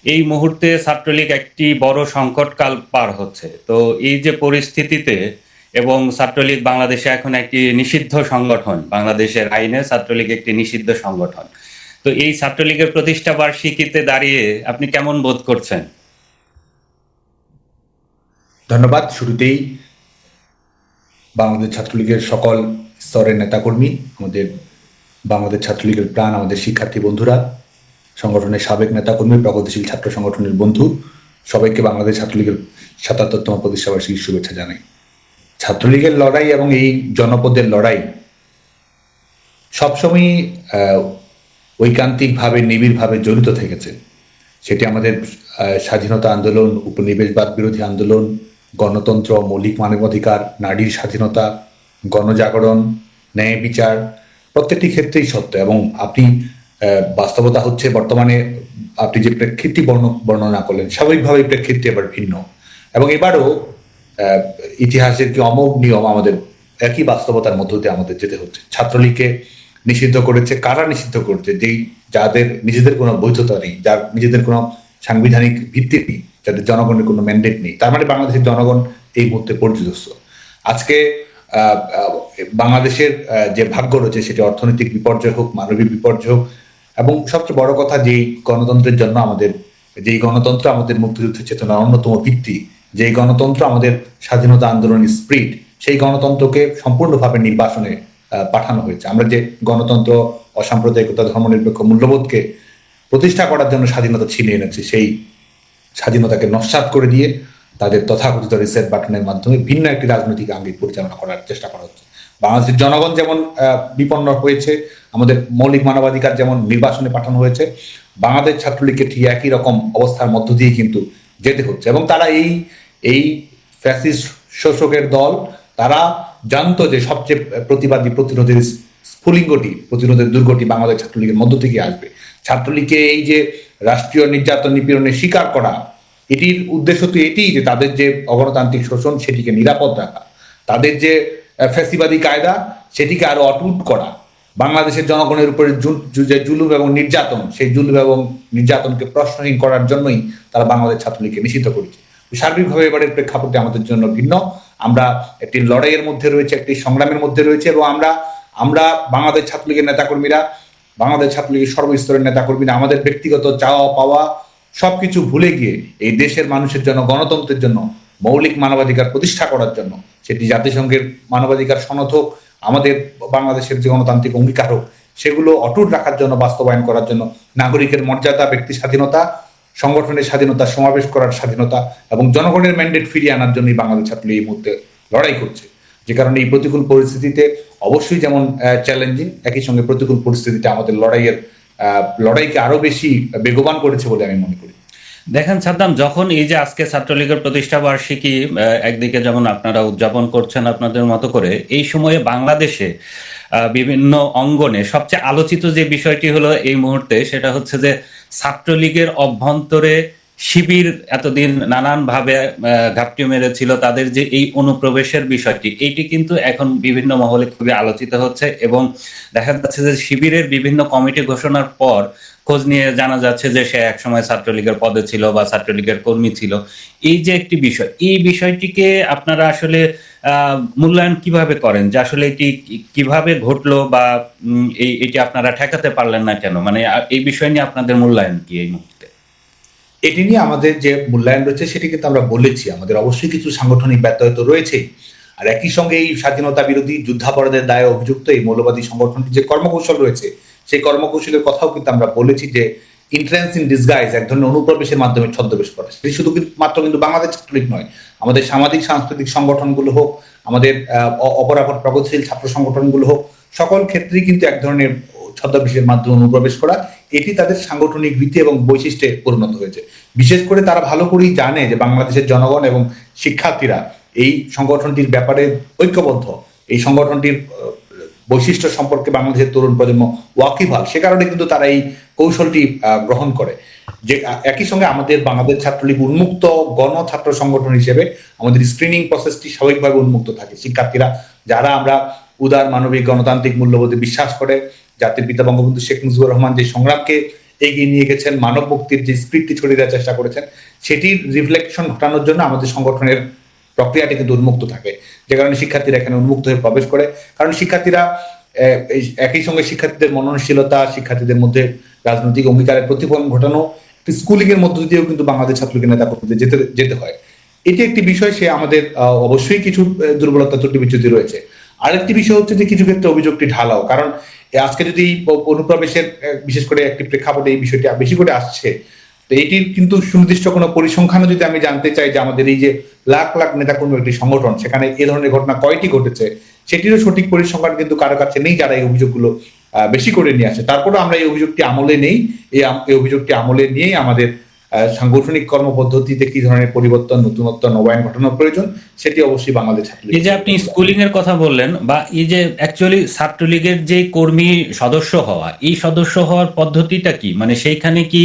এই মুহূর্তে ছাত্রলীগ একটি বড় সংকটকাল পার হচ্ছে। তো এই যে পরিস্থিতিতে এবং ছাত্রলীগ বাংলাদেশে এখন একটি নিষিদ্ধ সংগঠন। বাংলাদেশের আইনে ছাত্রলীগ একটি নিষিদ্ধ সংগঠন। তো এই ছাত্রলীগের প্রতিষ্ঠা বার্ষিকীতে দাঁড়িয়ে আপনি কেমন বোধ করছেন? ধন্যবাদ। শুরুতেই বাংলাদেশ ছাত্রলীগের সকল স্তরের নেতাকর্মী, আমাদের বাংলাদেশ ছাত্রলীগের প্রাণ, আমাদের শিক্ষার্থী বন্ধুরা, সংগঠনের সাবেক নেতাকর্মী, প্রগতিশীল ছাত্র সংগঠনের বন্ধু, সবাইকে বাংলাদেশ ছাত্রলীগের ৭৭তম প্রতিষ্ঠাবার্ষিকীর শুভেচ্ছা জানাই। ছাত্রলীগের লড়াই এবং এই জনপদের লড়াই সবসময়ই ঐকান্তিকভাবে নিবিড়ভাবে জড়িত থেকেছে। সেটি আমাদের স্বাধীনতা আন্দোলন, উপনিবেশবাদ বিরোধী আন্দোলন, গণতন্ত্র, মৌলিক মানবাধিকার, নারীর স্বাধীনতা, গণজাগরণ, ন্যায় বিচার, প্রত্যেকটি ক্ষেত্রেই সত্য। এবং আপনি বাস্তবতা হচ্ছে বর্তমানে আপনি যে প্রেক্ষিতটি বর্ণনা করলেন, স্বাভাবিকভাবেই প্রেক্ষিতটি এবার ভিন্ন। এবং এবারও ইতিহাসের কি অমোঘ নিয়ম, আমাদের একই বাস্তবতার মধ্য দিয়ে আমাদের যেতে হচ্ছে। ছাত্রলীগকে নিষিদ্ধ করেছে কারা? নিষিদ্ধ করেছে যাদের নিজেদের কোনো বৈধতা নেই, যার নিজেদের কোনো সাংবিধানিক ভিত্তি নেই, যাদের জনগণের কোনো ম্যান্ডেট নেই। তার মানে বাংলাদেশের জনগণ এই মুহূর্তে পর্যদস্ত। আজকে বাংলাদেশের যে ভাগ্য রয়েছে সেটি অর্থনৈতিক বিপর্যয় হোক, মানবিক বিপর্যয় হোক, এবং সবচেয়ে বড় কথা, যেই গণতন্ত্রের জন্য যেই গণতন্ত্র আমাদের মুক্তিযুদ্ধের চেতনার অন্যতম ভিত্তি, যেই গণতন্ত্র আমাদের স্বাধীনতা আন্দোলনের স্প্রিট, সেই গণতন্ত্রকে সম্পূর্ণভাবে নির্বাসনে পাঠানো হয়েছে। আমরা যে গণতন্ত্র, অসাম্প্রদায়িকতা, ধর্মনিরপেক্ষ মূল্যবোধকে প্রতিষ্ঠা করার জন্য স্বাধীনতা ছিনিয়ে এনেছি, সেই স্বাধীনতাকে নস্যাৎ করে দিয়ে তাদের তথাকথিত রিসেট বাটনের মাধ্যমে ভিন্ন একটি রাজনৈতিক আঙ্গিক পরিচালনা করার চেষ্টা করা হচ্ছে। বাংলাদেশের জনগণ যেমন বিপন্ন হয়েছে, আমাদের মৌলিক মানবাধিকার যেমন নির্বাসনে পাঠানো হয়েছে, বাংলাদেশ ছাত্রলীগকে ঠিক একই রকম অবস্থার মধ্য দিয়ে কিন্তু যেতে হচ্ছে। এবং তারা এই ফ্যাসিস্ট শোষকের দল, তারা জানতো যে সবচেয়ে প্রতিবাদী প্রতিরোধের স্ফুলিঙ্গটি, প্রতিরোধের দুর্গটি বাংলাদেশ ছাত্রলীগের মধ্য থেকে আসবে। ছাত্রলীগকে এই যে রাষ্ট্রীয় নির্যাতন নিপীড়নের শিকার করা, এটির উদ্দেশ্য তো এটিই যে তাদের যে অগণতান্ত্রিক শোষণ সেটিকে নিরাপদ রাখা, তাদের যে ফ্যাসিবাদী কায়দা সেটিকে আরো অটুট করা, বাংলাদেশের জনগণের উপরে যে জুলুম এবং নির্যাতন, সেই জুলুম এবং নির্যাতনকে প্রশ্নহীন করার জন্যই তারা বাংলাদেশ ছাত্রলীগকে নিষিদ্ধ করেছে। সার্বিকভাবে এবারের প্রেক্ষাপটে আমাদের জন্য ভিন্ন। আমরা একটি লড়াইয়ের মধ্যে রয়েছে, একটি সংগ্রামের মধ্যে রয়েছে, এবং আমরা বাংলাদেশ ছাত্রলীগের নেতাকর্মীরা, বাংলাদেশ ছাত্রলীগের সর্বস্তরের নেতাকর্মীরা আমাদের ব্যক্তিগত চাওয়া পাওয়া সবকিছু ভুলে গিয়ে এই দেশের মানুষের জন্য, গণতন্ত্রের জন্য, মৌলিক মানবাধিকার প্রতিষ্ঠা করার জন্য, সেটি জাতিসংঘের মানবাধিকার সনদ হোক, আমাদের বাংলাদেশের যে গণতান্ত্রিক অঙ্গীকার হোক, সেগুলো অটুট রাখার জন্য, বাস্তবায়ন করার জন্য, নাগরিকের মর্যাদা, ব্যক্তি স্বাধীনতা, সংগঠনের স্বাধীনতা, সমাবেশ করার স্বাধীনতা এবং জনগণের ম্যান্ডেট ফিরিয়ে আনার জন্যই বাংলাদেশ ছাত্রলীগ এই মুহূর্তে লড়াই করছে। যে কারণে এই প্রতিকূল পরিস্থিতিতে অবশ্যই যেমন চ্যালেঞ্জিং, একই সঙ্গে প্রতিকূল পরিস্থিতিতে আমাদের লড়াইকে আরো বেশি বেগবান করেছে বলে আমি মনে করি। দেখেন সাদ্দাম, যখন এই যে আজকে ছাত্রলীগের প্রতিষ্ঠা বার্ষিকী একদিকে যেমন আপনারা উদযাপন করছেন আপনাদের মতো করে, এই সময়ে বাংলাদেশে বিভিন্ন অঙ্গনে সবচেয়ে আলোচিত যে বিষয়টি হলো এই মুহূর্তে, সেটা হচ্ছে যে ছাত্রলীগের অভ্যন্তরে শিবির এতদিন নানানভাবে ঘাপটি মেরেছিল, তাদের যে এই অনুপ্রবেশের বিষয়টি, এইটি কিন্তু এখন বিভিন্ন মহলে খুবই আলোচিত হচ্ছে। এবং দেখা যাচ্ছে যে শিবিরের বিভিন্ন কমিটি ঘোষণার পর খোঁজ নিয়ে জানা যাচ্ছে যে সে একসময় ছাত্রলীগের পদে ছিল বা ছাত্রলীগের কর্মী ছিল। এই যে একটি বিষয়, এই বিষয়টিকে আপনারা আসলে মূল্যায়ন কিভাবে করেন, যে আসলে এটি কিভাবে ঘটলো, বা এটি আপনারা ঠেকাতে পারলেন না কেন? মানে এই বিষয় নিয়ে আপনাদের মূল্যায়ন কি এই মুহূর্তে? এটি নিয়ে আমাদের যে মূল্যায়ন রয়েছে সেটি কিন্তু আমরা বলেছি, আমাদের অবশ্যই কিছু সাংগঠনিক ব্যত্যয় তো রয়েছেই। আর একই সঙ্গে এই স্বাধীনতা বিরোধী যুদ্ধাপরাধের দায়ে অভিযুক্ত এই মৌলবাদী সংগঠনটির যে কর্মকৌশল রয়েছে, সেই কর্মকৌশলের কথাও কিন্তু আমরা বলেছি যে ইন্ট্রেন্স ইন ডিসগাইজ, এক ধরনের অনুপ্রবেশের মাধ্যমে ছদ্মবেশ করা। সেটি শুধু মাত্র কিন্তু বাংলাদেশ ছাত্রলীগ নয়, আমাদের সামাজিক সাংস্কৃতিক সংগঠনগুলো হোক, আমাদের অপরাপর প্রগতিশীল ছাত্র সংগঠনগুলো হোক, সকল ক্ষেত্রেই কিন্তু এক ধরনের ছদ্মবেশের মাধ্যমে অনুপ্রবেশ করা, এটি তাদের সাংগঠনিক রীতি এবং বৈশিষ্ট্যে পরিণত হয়েছে। বিশেষ করে তারা ভালো করেই জানে যে বাংলাদেশের জনগণ এবং শিক্ষার্থীরা এই সংগঠনটির ব্যাপারে ঐক্যবদ্ধ, এই সংগঠনটির বৈশিষ্ট্য সম্পর্কে বাংলাদেশের তরুণ প্রজন্ম ওয়াকিবহাল। সে কারণে কিন্তু তারা এই কৌশলটি গ্রহণ করে। যে একই সঙ্গে আমাদের বাংলাদেশ ছাত্রলীগ উন্মুক্ত গণ ছাত্র সংগঠন হিসেবে আমাদের স্ক্রিনিং প্রসেসটি স্বাভাবিকভাবে উন্মুক্ত থাকে। শিক্ষার্থীরা যারা আমরা উদার মানবিক গণতান্ত্রিক মূল্যবোধে বিশ্বাস করে, জাতির পিতা বঙ্গবন্ধু শেখ মুজিবুর রহমান যে সংগ্রামকে এগিয়ে নিয়ে গেছেন, মানব মুক্তির যে স্পিরিটটি ছড়িয়ে দেওয়ার চেষ্টা করেছেন, সেটির রিফ্লেকশন ঘটানোর জন্য আমাদের সংগঠনের প্রক্রিয়াটি কিন্তু উন্মুক্ত থাকে, যে কারণে শিক্ষার্থীরা এখানে উন্মুক্ত হয়ে প্রবেশ করে। কারণ শিক্ষার্থীরা একই সঙ্গে শিক্ষার্থীদের মননশীলতা, শিক্ষার্থীদের মধ্যে রাজনৈতিক অঙ্গীকারের প্রতিফলন ঘটানো স্কুলিং এর মধ্য দিয়েও কিন্তু বাংলাদেশ ছাত্রলীগের নেতা কর্মীদের যেতে হয়। এটি একটি বিষয়, সে আমাদের অবশ্যই কিছু দুর্বলতা ত্রুটি বিচ্যুতি রয়েছে। আরেকটি বিষয় হচ্ছে যে কিছু ক্ষেত্রে অভিযোগটি ঢালাও, কারণ আজকে যদি অনুপ্রবেশের বিশেষ করে একটি প্রেক্ষাপটে এই বিষয়টি বেশি করে আসছে, তো এটির কিন্তু সুনির্দিষ্ট কোনো পরিসংখ্যানও যদি আমি জানতে চাই যে আমাদের এই যে লাখ লাখ নেতাকর্মী একটি সংগঠন, সেখানে এ ধরনের ঘটনা কয়টি ঘটেছে, সেটিরও সঠিক পরিসংখ্যান কিন্তু কারো কাছে নেই, যারা এই অভিযোগগুলো বেশি করে নিয়ে আসে। তারপরে আমরা এই অভিযোগটি আমলে নেই, এই অভিযোগটি আমলে নিয়েই আমাদের সাংগঠনিক কর্মপদ্ধতিতে কি ধরনের পরিবর্তন, নতুনত্ব, নবায়ন ঘটানোর প্রয়োজন, সেটি অবশ্যই বাংলাদেশ ছাত্রলীগ। এই যে আপনি স্কুলিং এর কথা বললেন, বা এই যে অ্যাকচুয়ালি ছাত্রলীগের যে কর্মী সদস্য হওয়া, এই সদস্য হওয়ার পদ্ধতিটা কি, মানে সেইখানে কি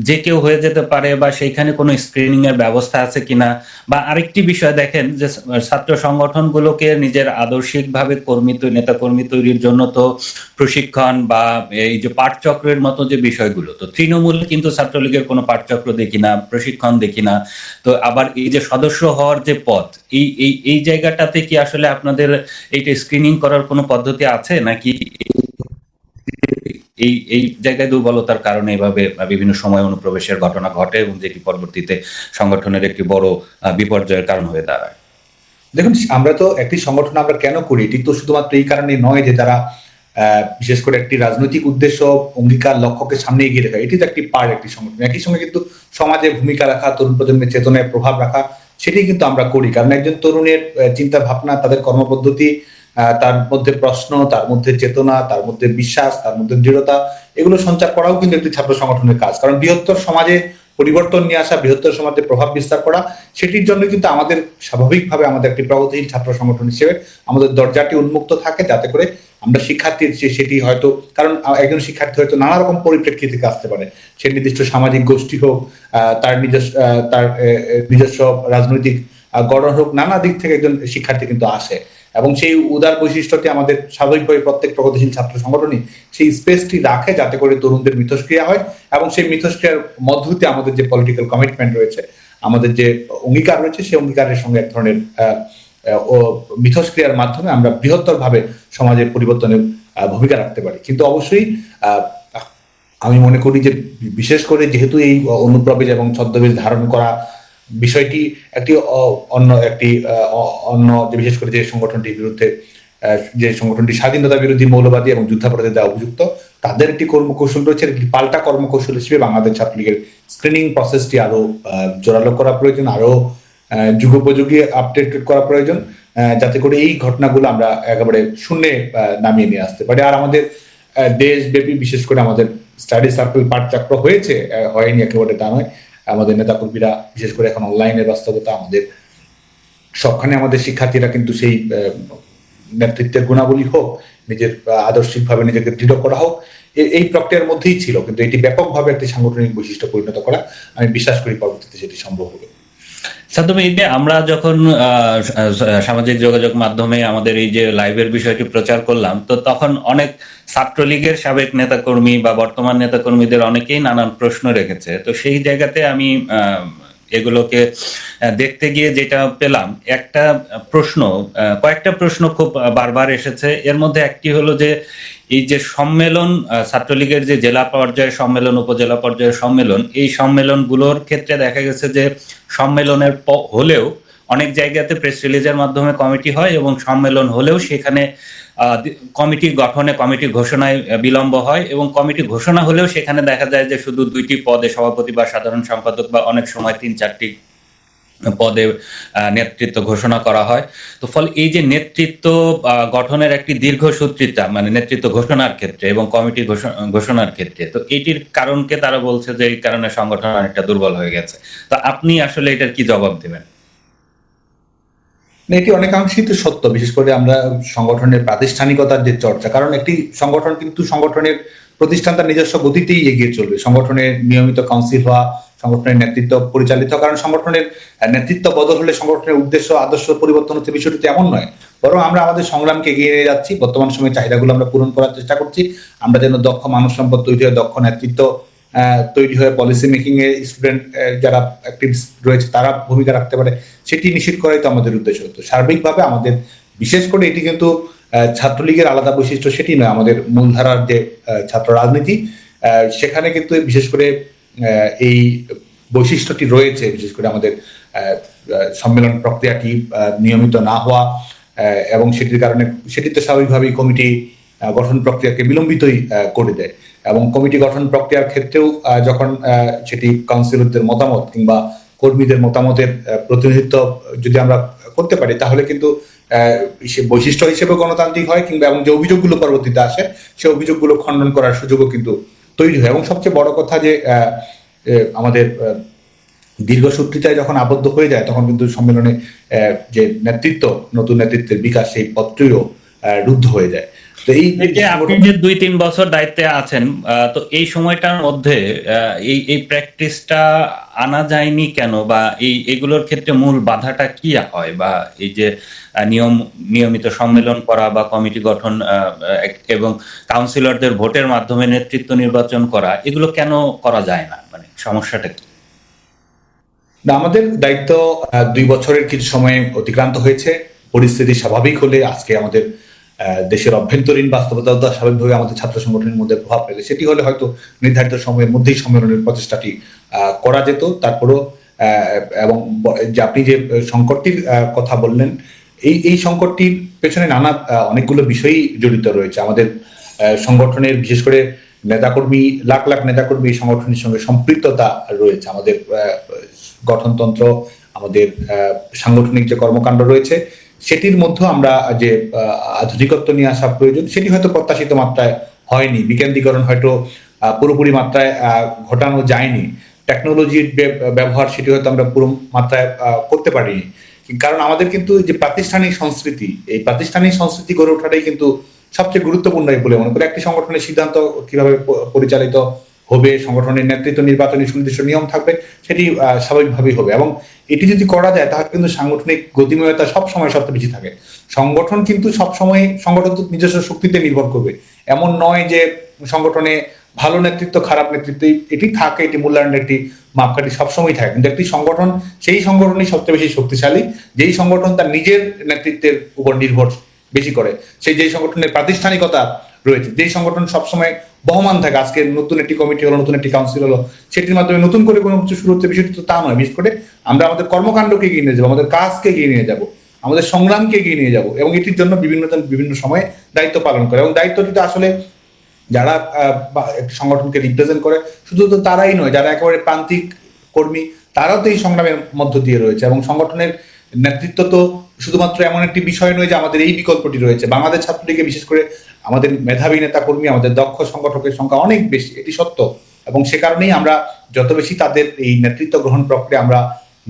যে কেউ হয়ে যেতে পারে, বা সেইখানে কোনো স্ক্রিনিং এর ব্যবস্থা আছে কিনা? বা আরেকটি বিষয় দেখেন যে ছাত্র সংগঠনগুলোকে নিজের আদর্শিকভাবে নেতা কর্মী তৈরির জন্য তো প্রশিক্ষণ বা এই যে পাঠচক্রের মতো যে বিষয়গুলো, তো তৃণমূলে কিন্তু ছাত্রলীগের কোনো পাঠচক্র দেখি না, প্রশিক্ষণ দেখি না। তো আবার এই যে সদস্য হওয়ার যে পথ, এই জায়গাটাতে কি আসলে আপনাদের এইটা স্ক্রিনিং করার কোনো পদ্ধতি আছে, নাকি এই জায়গায় দুর্বলতার কারণে এভাবে বিভিন্ন সময় অনুপ্রবেশের ঘটনা ঘটে, এবং যেটি পরবর্তীতে সংগঠনের একটি বড় বিপর্যয়ের কারণ হয়ে দাঁড়ায়? দেখুন, আমরা তো একটি সংগঠন আমরা কেন করি, এটি তো শুধুমাত্র এই কারণে নয় যে তারা বিশেষ করে একটি রাজনৈতিক উদ্দেশ্য, অঙ্গীকার, লক্ষ্যকে সামনে এগিয়ে রাখা, এটি তো একটি পার্ট একটি সংগঠন। একই সঙ্গে কিন্তু সমাজে ভূমিকা রাখা, তরুণ প্রজন্মের চেতনায় প্রভাব রাখা, সেটি কিন্তু আমরা করি। কারণ একজন তরুণের চিন্তা ভাবনা, তাদের কর্মপদ্ধতি, তার মধ্যে প্রশ্ন, তার মধ্যে চেতনা, তার মধ্যে বিশ্বাস, তার মধ্যে দৃঢ়তা, এগুলো সঞ্চার করাও কিন্তু একটি ছাত্র সংগঠনের কাজ। কারণ বৃহত্তর সমাজে পরিবর্তন নিয়ে আসা, বৃহত্তর সমাজে প্রভাব বিস্তার করা, সেটির জন্য কিন্তু আমাদের স্বাভাবিকভাবে আমাদের একটি প্রগতিশীল ছাত্র সংগঠন হিসেবে আমাদের দরজাটি উন্মুক্ত থাকে, যাতে করে আমরা শিক্ষার্থীর সেটি হয়তো, কারণ একজন শিক্ষার্থী হয়তো নানা রকম পরিপ্রেক্ষিত থেকে আসতে পারে, সে নির্দিষ্ট সামাজিক গোষ্ঠী হোক, তার নিজস্ব রাজনৈতিক গঠন হোক, নানা দিক থেকে একজন শিক্ষার্থী কিন্তু আসে। এবং সেই উদার বৈশিষ্ট্যটি আমাদের স্বাভাবিকভাবে প্রত্যেক প্রগতিশীল ছাত্র সংগঠনই সেই স্পেসটি রাখে, যাতে করে তরুণদের মিথস্ক্রিয়া হয়, এবং সেই মিথস্ক্রিয়ার মধ্য দিয়ে আমাদের যে পলিটিক্যাল কমিটমেন্ট রয়েছে, আমাদের যে অঙ্গীকার রয়েছে, সেই অঙ্গীকারের সঙ্গে এক ধরনের মিথস্ক্রিয়ার মাধ্যমে আমরা বৃহত্তর ভাবে সমাজের পরিবর্তনের ভূমিকা রাখতে পারি। কিন্তু অবশ্যই আমি মনে করি যে বিশেষ করে যেহেতু এই অনুপ্রবেশ এবং ছদ্মবেশ ধারণ করা বিষয়টি একটি অন্য বিশেষ করে যে সংগঠনটির বিরুদ্ধে, যে সংগঠনটি স্বাধীনতা বিরোধী, মৌলবাদী এবং যুদ্ধাপরাধীদের দ্বারা অভিযুক্ত, তাদের একটি কর্মকৌশল রয়েছে। একটি পাল্টা কর্মকৌশল হিসেবে বাংলাদেশ ছাত্রলীগের স্ক্রিনিং প্রসেসটি আরো জোরালো করা প্রয়োজন, আরো যুগোপযোগী আপডেট করা প্রয়োজন, যাতে করে এই ঘটনাগুলো আমরা একেবারে শূন্যে নামিয়ে নিয়ে আসতে পারি। আর আমাদের দেশব্যাপী বিশেষ করে আমাদের স্টাডি সার্কেল পাঠচক্র হয়েছে, হয়নি একেবারে তা নয়। আমাদের নেতাকর্মীরা বিশেষ করে এখন অনলাইনের বাস্তবতা, আমাদের সবখানে আমাদের শিক্ষার্থীরা কিন্তু সেই নেতৃত্বের গুণাবলী হোক, নিজের আদর্শিকভাবে নিজেকে দৃঢ় করা হোক, এই প্রক্রিয়ার মধ্যেই ছিল। কিন্তু এটি ব্যাপকভাবে একটি সাংগঠনিক বৈশিষ্ট্য পরিণত করা, আমি বিশ্বাস করি পরবর্তীতে সেটি সম্ভব হবে। সাদ্দাম, এই যে আমরা যখন সামাজিক যোগাযোগ মাধ্যমে আমাদের এই যে লাইভের বিষয়টি প্রচার করলাম, তো তখন অনেক ছাত্রলীগের সাবেক নেতাকর্মী বা বর্তমান নেতাকর্মীদের অনেকেই নানান প্রশ্ন রেখেছে। তো সেই জায়গাতে আমি এগুলোকে দেখতে গিয়ে যেটা পেলাম, কয়েকটা প্রশ্ন খুব বারবার এসেছে। এর মধ্যে একটি হলো যে এই যে সম্মেলন, ছাত্রলীগের যে জেলা পর্যায়ের সম্মেলন, উপজেলা পর্যায়ের সম্মেলন, এই সম্মেলনগুলোর ক্ষেত্রে দেখা গেছে যে সম্মেলনের হলেও অনেক জায়গাতে প্রেস রিলিজের মাধ্যমে কমিটি হয়, এবং সম্মেলন হলেও সেখানে কমিটি গঠনে, কমিটি ঘোষণায় বিলম্ব হয়, এবং কমিটি ঘোষণা হলেও সেখানে দেখা যায় যে শুধু 2টি পদে, সভাপতি বা সাধারণ সম্পাদক, বা অনেক সময় 3-4টি পদে নেতৃত্ব ঘোষণা করা হয়। তো ফলে এই যে নেতৃত্ব গঠনের একটি দীর্ঘসূত্রিতা, মানে নেতৃত্ব ঘোষণার ক্ষেত্রে এবং কমিটি ঘোষণার ক্ষেত্রে, তো এটির কারণকে তারা বলছে যে এই কারণে সংগঠন অনেকটা দুর্বল হয়ে গেছে। তো আপনি আসলে এটার কি জবাব দেবেন? এটি অনেকাংশেই তো সত্য, বিশেষ করে আমরা সংগঠনের প্রাতিষ্ঠানিকতার যে চর্চা, কারণ একটি সংগঠন কিন্তু সংগঠনের প্রতিষ্ঠান তার নিজস্ব গতিতেই এগিয়ে চলবে। সংগঠনের নিয়মিত কাউন্সিল হওয়া, সংগঠনের নেতৃত্ব পরিচালিত, কারণ সংগঠনের নেতৃত্ব বদল হলে সংগঠনের উদ্দেশ্য, আদর্শ পরিবর্তন হচ্ছে, বিষয়টি তো এমন নয়। বরং আমরা আমাদের সংগ্রামকে এগিয়ে নিয়ে যাচ্ছি, বর্তমান সময়ে চাহিদাগুলো আমরা পূরণ করার চেষ্টা করছি। আমরা যেন দক্ষ মানব সম্পদ তৈরি হয়, দক্ষ নেতৃত্ব তৈরি হয়ে পলিসি মেকিং এ স্টুডেন্ট যারা অ্যাক্টিভিস্ট রয়েছে তারা ভূমিকা রাখতে পারে, সেটি নিশ্চিত করাই তো আমাদের উদ্দেশ্য। তো সার্বিকভাবে আমাদের বিশেষ করে এটি কিন্তু ছাত্রলীগের আলাদা বৈশিষ্ট্য সেটি নয়, আমাদের মূলধারার যে ছাত্র রাজনীতি সেখানে কিন্তু বিশেষ করে এই বৈশিষ্ট্যটি রয়েছে। বিশেষ করে আমাদের সম্মেলন প্রক্রিয়াটি নিয়মিত না হওয়া এবং সেটির কারণে সেটি তো স্বাভাবিকভাবেই কমিটি গঠন প্রক্রিয়াকে বিলম্বিতই করে দেয়। এবং কমিটি গঠন প্রক্রিয়ার ক্ষেত্রেও যখন সেটি কাউন্সিলরদের মতামত কিংবা কর্মীদের মতামতের প্রতিনিধিত্ব যদি আমরা করতে পারি, তাহলে কিন্তু সে বৈশিষ্ট্য হিসেবে গণতান্ত্রিক হয়, কিংবা এবং যে অভিযোগগুলো পরবর্তীতে আসে সে অভিযোগগুলো খণ্ডন করার সুযোগও কিন্তু তৈরি হয়। এবং সবচেয়ে বড় কথা যে আমাদের দীর্ঘসূত্রিতায় যখন আবদ্ধ হয়ে যায় তখন কিন্তু সম্মেলনে যে নেতৃত্ব, নতুন নেতৃত্বের বিকাশ, সেই পত্রটিও রুদ্ধ হয়ে যায়। তো এই যে আপনি যে 2-3 বছর দায়িত্বে আছেন, তো এই সময়টার মধ্যে এই প্র্যাকটিসটা আনা যায়নি কেন, বা এগুলোর ক্ষেত্রে মূল বাধাটা কি হয়, বা এই যে নিয়মিত সম্মেলন করা বা কমিটি গঠন এবং কাউন্সিলরদের ভোটের মাধ্যমে নেতৃত্ব নির্বাচন করা, এগুলো কেন করা যায় না, মানে সমস্যাটা কি? না, আমাদের দায়িত্ব 2 বছরের কিছু সময় অতিক্রান্ত হয়েছে। পরিস্থিতি স্বাভাবিক হলে আজকে আমাদের দেশের অভ্যন্তরীণ বাস্তবতা স্বাভাবিকভাবে আমাদের ছাত্র সংগঠনের মধ্যে প্রভাব ফেলে, সেটি হলে হয়তো নির্ধারিত সময়ের মধ্যেই সম্মেলনের প্রচেষ্টাটি করা যেত। তারপরও এবং যে আপনি যে সংকটটির কথা বললেন, এই সংকটটির পেছনে নানা অনেকগুলো বিষয়ই জড়িত রয়েছে। আমাদের সংগঠনের বিশেষ করে নেতাকর্মী, লাখ লাখ নেতাকর্মী এই সংগঠনের সঙ্গে সম্পৃক্ততা রয়েছে। আমাদের গঠনতন্ত্র, আমাদের সাংগঠনিক যে কর্মকাণ্ড রয়েছে সেটির মধ্যে আমরা যে আধুনিকত্ব নিয়ে আসা প্রয়োজন, সেটি হয়তো প্রত্যাশিত মাত্রায় হয়নি। বিকেন্দ্রীকরণ হয়তো পুরোপুরি মাত্রায় ঘটানো যায়নি। টেকনোলজির ব্যবহার সেটি হয়তো আমরা পুরো মাত্রায় করতে পারিনি। কারণ আমাদের কিন্তু যে প্রাতিষ্ঠানিক সংস্কৃতি, এই প্রাতিষ্ঠানিক সংস্কৃতি গড়ে ওঠাটাই কিন্তু সবচেয়ে গুরুত্বপূর্ণ বলে মনে করি। একটি সংগঠনের সিদ্ধান্ত কিভাবে পরিচালিত হবে, সংগঠনের নেতৃত্ব নির্বাচনী সুনির্দিষ্ট নিয়ম থাকবে, সেটি স্বাভাবিকভাবেই হবে। এবং এটি যদি করা যায় তাহলে কিন্তু সাংগঠনিক গতিময়তা সবসময় সবচেয়ে বেশি থাকে। সংগঠন কিন্তু সবসময় সংগঠন তো নিজস্ব শক্তিতে নির্ভর করবে, এমন নয় যে সংগঠনে ভালো নেতৃত্ব খারাপ নেতৃত্ব এটি থাকে, এটি মূল্যায়নের একটি মাপকাঠি সবসময় থাকে। কিন্তু একটি সংগঠন, সেই সংগঠনই সবচেয়ে বেশি শক্তিশালী যেই সংগঠন তার নিজের নেতৃত্বের উপর নির্ভর বেশি করে, যেই সংগঠনের প্রাতিষ্ঠানিকতা রয়েছে, যেই সংগঠন সবসময় বহমান থাকে। আজকে নতুন একটি কমিটি হলো, নতুন একটি কাউন্সিল হলো, সেটির মাধ্যমে নতুন করে কোনো কিছু শুরু হচ্ছে, বিষয়টি তো তা নয়। বিশেষ করে আমরা আমাদের কর্মকাণ্ডকে এগিয়ে নিয়ে যাবো, আমাদের কাজকে এগিয়ে নিয়ে যাবো, আমাদের সংগ্রামকে এগিয়ে নিয়ে যাবো, এবং এটির জন্য বিভিন্ন সময়ে দায়িত্ব পালন করে। এবং দায়িত্বটি তো আসলে যারা সংগঠনকে রিপ্রেজেন্ট করে শুধু তো তারাই নয়, যারা একেবারে প্রান্তিক কর্মী তারাও তো এই সংগ্রামের মধ্য দিয়ে রয়েছে। এবং সংগঠনের নেতৃত্ব তো শুধুমাত্র এমন একটি বিষয় নয় যে আমাদের এই বিকল্পটি রয়েছে। বাংলাদেশ ছাত্রলীগে বিশেষ করে আমাদের মেধাবী নেতা কর্মী, আমাদের দক্ষ সংগঠকের সংখ্যা অনেক বেশি, এটি সত্য। এবং সে কারণেই আমরা যত বেশি তাদের এই নেতৃত্ব গ্রহণ প্রক্রিয়া আমরা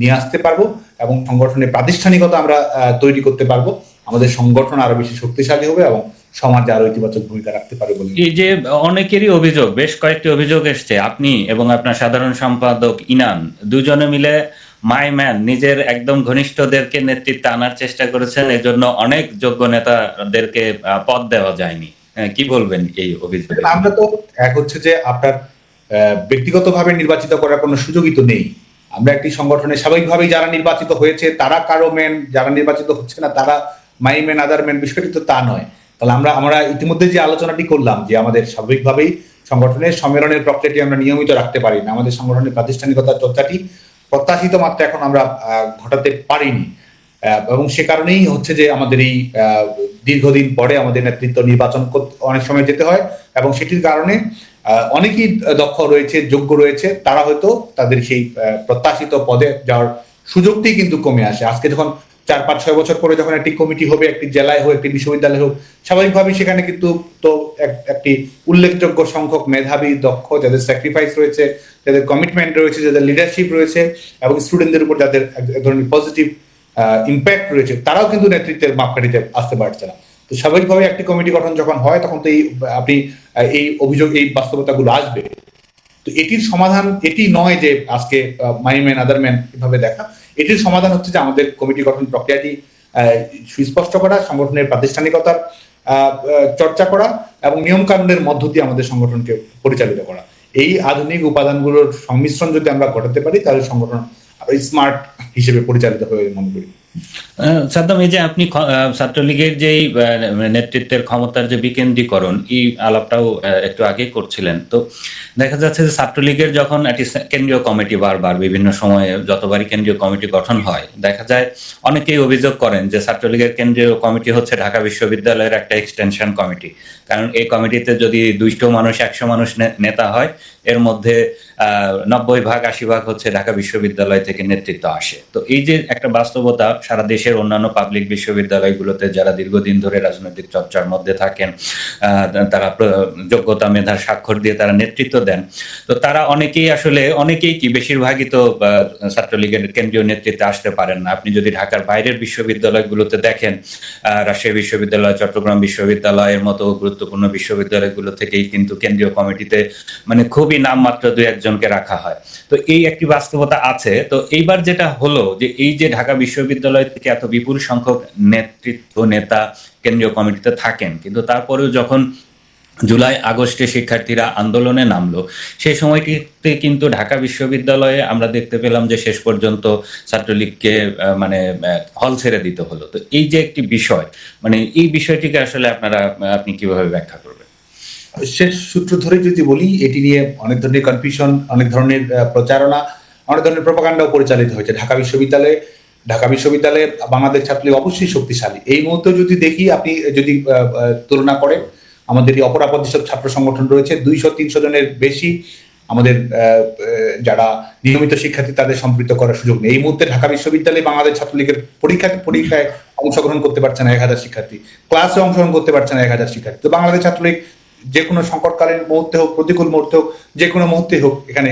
নিয়ে আসতে পারবো এবং সংগঠনের প্রাতিষ্ঠানিকতা আমরা তৈরি করতে পারবো, আমাদের সংগঠন আরো বেশি শক্তিশালী হবে এবং সমাজে আরো ইতিবাচক ভূমিকা রাখতে পারে বলে। এই যে অনেকেরই অভিযোগ, বেশ কয়েকটি অভিযোগ এসছে, আপনি এবং আপনার সাধারণ সম্পাদক ইনান দুজনে মিলে মাই ম্যান, নিজের একদম ঘনিষ্ঠদেরকে নেতৃত্বে আনার চেষ্টা করেছেন, এজন্য অনেক যোগ্য নেতাদেরকে পদ দেওয়া যায়নি। কি বলবেন এই অভিযোগ? আমরা তো এক হচ্ছে যে আপনার ব্যক্তিগতভাবে নির্বাচিত করার কোনো সুযোগই তো নেই। আমরা একটি সংগঠনে স্বাভাবিকভাবেই যারা নির্বাচিত হয়েছে তারা কারো ম্যান, যারা নির্বাচিত হচ্ছে না তারা মাই ম্যান আদার ম্যান, বিষয়টি তো তা নয়। তাহলে আমরা ইতিমধ্যে যে আলোচনাটি করলাম যে আমাদের স্বাভাবিকভাবেই সংগঠনের সম্মেলনের প্রক্রিয়াটি আমরা নিয়মিত রাখতে পারি না, আমাদের সংগঠনের প্রাতিষ্ঠানিকতার চর্চাটি প্রত্যাশিত মাত্রা এখন আমরা ঘটাতে পারিনি। এবং সে কারণেই হচ্ছে যে আমাদের এই দীর্ঘদিন পরে আমাদের নেতৃত্ব নির্বাচন করতে অনেক সময় যেতে হয়, এবং সেটির কারণে অনেকেই দক্ষ রয়েছে, যোগ্য রয়েছে, তারা হয়তো তাদের সেই প্রত্যাশিত পদে যাওয়ার সুযোগটি কিন্তু কমে আসে। আজকে যখন 4-5-6 বছর পরে যখন একটি কমিটি হবে, একটি জেলায় হোক, একটি বিশ্ববিদ্যালয় হোক, স্বাভাবিকভাবেই সেখানে কিন্তু তো একটি উল্লেখযোগ্য সংখ্যক মেধাবী, দক্ষ, যাদের স্যাক্রিফাইস রয়েছে, যাদের কমিটমেন্ট রয়েছে, যাদের লিডারশিপ রয়েছে, এবং স্টুডেন্টদের উপর যাদের এক ধরনের পজিটিভ ইম্প্যাক্ট রয়েছে, তারাও কিন্তু নেতৃত্বের মাপকাঠিতে আসতে পারছে না। তো স্বাভাবিকভাবে একটি কমিটি গঠন যখন হয় তখন তো আপনি এই অভিযোগ, এই বাস্তবতাগুলো আসবে। তো এটির সমাধান এটি নয় যে আজকে মাই ম্যান আদার ম্যান এভাবে দেখা, এটির সমাধান হচ্ছে যে আমাদের কমিটি গঠন প্রক্রিয়াটি সুস্পষ্ট করা, সংগঠনের প্রাতিষ্ঠানিকতার চর্চা করা এবং নিয়ম কানুনের মধ্য দিয়ে আমাদের সংগঠনকে পরিচালিত করা। এই আধুনিক উপাদানগুলোর সংমিশ্রণ যদি আমরা ঘটাতে পারি তাহলে সংগঠন আরো স্মার্ট হিসেবে পরিচালিত হবে মনে করি। সাদ্দাম, এই যে আপনি ছাত্রলীগের যেই নেতৃত্বের ক্ষমতার যে বিকেন্দ্রীকরণ, এই আলাপটাও একটু আগে করছিলেন, তো দেখা যাচ্ছে যে ছাত্রলীগের যখন একটি কেন্দ্রীয় কমিটি বারবার বিভিন্ন সময়ে যতবারই কেন্দ্রীয় কমিটি গঠন হয়, দেখা যায় অনেকেই অভিযোগ করেন যে ছাত্রলীগের কেন্দ্রীয় কমিটি হচ্ছে ঢাকা বিশ্ববিদ্যালয়ের একটা এক্সটেনশন কমিটি। কারণ এই কমিটিতে যদি 200 মানুষ 100 মানুষ নেতা হয়, এর মধ্যে 90% 80% হচ্ছে ঢাকা বিশ্ববিদ্যালয় থেকে নেতৃত্ব আসে। তো এই যে একটা বাস্তবতা, সারা দেশের অন্যান্য পাবলিক বিশ্ববিদ্যালয়গুলোতে যারা দীর্ঘদিন ধরে রাজনৈতিক চর্চার মধ্যে থাকেন, তারা যোগ্যতা মেধার স্বাক্ষর দিয়ে তারা নেতৃত্ব দেন, তো তারা অনেকেই কি বেশিরভাগই তো ছাত্রলীগের কেন্দ্রীয় নেতৃত্বে আসতে পারেন না। আপনি যদি ঢাকার বাইরের বিশ্ববিদ্যালয়গুলোতে দেখেন, রাজশাহী বিশ্ববিদ্যালয়, চট্টগ্রাম বিশ্ববিদ্যালয়ের মতো গুরুত্বপূর্ণ বিশ্ববিদ্যালয়গুলো থেকেই কিন্তু কেন্দ্রীয় কমিটিতে মানে খুবই নামমাত্র 2-1 জনকে রাখা হয়। তো এই একটি বাস্তবতা আছে। তো এইবার যেটা হলো যে এই যে ঢাকা বিশ্ববিদ্যালয় থেকে এত বিপুল সংখ্যক নেতা কেন্দ্রীয় কমিটিতে থাকেন, কিন্তু তারপরেও যখন জুলাই আগস্টে শিক্ষার্থীরা আন্দোলনে নামলো, সেই সময়টিতে কিন্তু ঢাকা বিশ্ববিদ্যালয়ে আমরা দেখতে পেলাম যে শেষ পর্যন্ত ছাত্রলীগকে মানে হল ছেড়ে দিতে হলো। তো এই যে একটি বিষয়, মানে এই বিষয়টিকে আসলে আপনি কিভাবে ব্যাখ্যা করবেন? শেষ সূত্র ধরে যদি বলি, এটি নিয়ে অনেক ধরনের কনফিউশন, অনেক ধরনের প্রচারণা, অনেক ধরনের প্রপাগান্ডাও পরিচালিত হয়েছে। ঢাকা বিশ্ববিদ্যালয়ে বাংলাদেশ ছাত্রলীগ অবশ্যই শক্তিশালী। এই মুহূর্তে যদি দেখি, আপনি যদি তুলনা করেন, আমাদের এই অপরাপর যেসব ছাত্র সংগঠন রয়েছে, 200-300 জনের বেশি আমাদের যারা নিয়মিত শিক্ষার্থী, তাদের সম্পৃক্ত করার সুযোগ নেই। এই মুহূর্তে ঢাকা বিশ্ববিদ্যালয়ে বাংলাদেশ ছাত্রলীগের পরীক্ষায় অংশগ্রহণ করতে পারছে না 1000 শিক্ষার্থী, ক্লাসে অংশগ্রহণ করতে পারছে না 1000 শিক্ষার্থী। তো বাংলাদেশ ছাত্রলীগ যে কোনো সংকটকালীন মুহূর্তে হোক, প্রতিকূল মুহূর্তে হোক, যে কোনো মুহূর্তে হোক, এখানে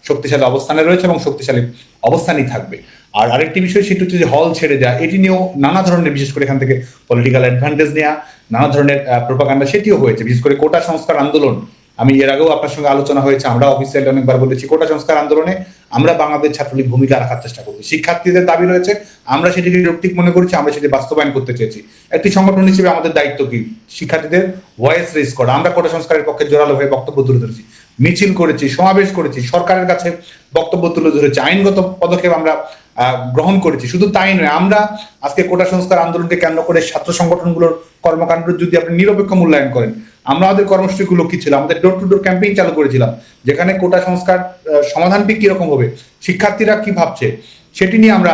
শক্তিশালী অবস্থানে রয়েছে এবং শক্তিশালী অবস্থানই থাকবে। আর আরেকটি বিষয়, সেটা হচ্ছে যে হল ছেড়ে দেওয়া, এটি নিয়েও নানা ধরনের, বিশেষ করে এখান থেকে পলিটিক্যাল অ্যাডভান্টেজ নেওয়া, নানা ধরনের প্রোপাগান্ডা সেটিও হয়েছে। বিশেষ করে কোটা সংস্কার আন্দোলন, আমি এর আগেও আপনার সঙ্গে আলোচনা হয়েছে, আমরা অফিসিয়ালি অনেকবার বলেছি, কোটা সংস্কার আন্দোলনে আমরা বাংলাদেশ ছাত্রলীগ ভূমিকা রাখার চেষ্টা করছি। শিক্ষার্থীদের দাবি রয়েছে, আমরা সেটিকে যৌক্তিক মনে করছি, আমরা সেটি বাস্তবায়ন করতে চেয়েছি। একটি সংগঠন হিসেবে আমাদের দায়িত্ব কি? শিক্ষার্থীদের ভয়েস রেজ করা। আমরা কোটা সংস্কারের পক্ষে জোরালো হয়ে বক্তব্য তুলে ধরেছি, মিছিল করেছি, সমাবেশ করেছি, সরকারের কাছে বক্তব্য তুলে ধরেছি, আইনগত পদক্ষেপ আমরা গ্রহণ করেছি। শুধু তাই নয়, আমরা আজকে কোটা সংস্কার আন্দোলনকে কেন্দ্র করে ছাত্র সংগঠনগুলোর কর্মকাণ্ড যদি আপনি নিরপেক্ষ মূল্যায়ন করেন, আমরা আমাদের কর্মসূচিগুলো কি ছিল? আমাদের ডোর টু ডোর ক্যাম্পেইন চালু করেছিলাম, যেখানে কোটা সংস্কার সমাধানটি কিরকম হবে, শিক্ষার্থীরা কি ভাবছে, সেটি নিয়ে আমরা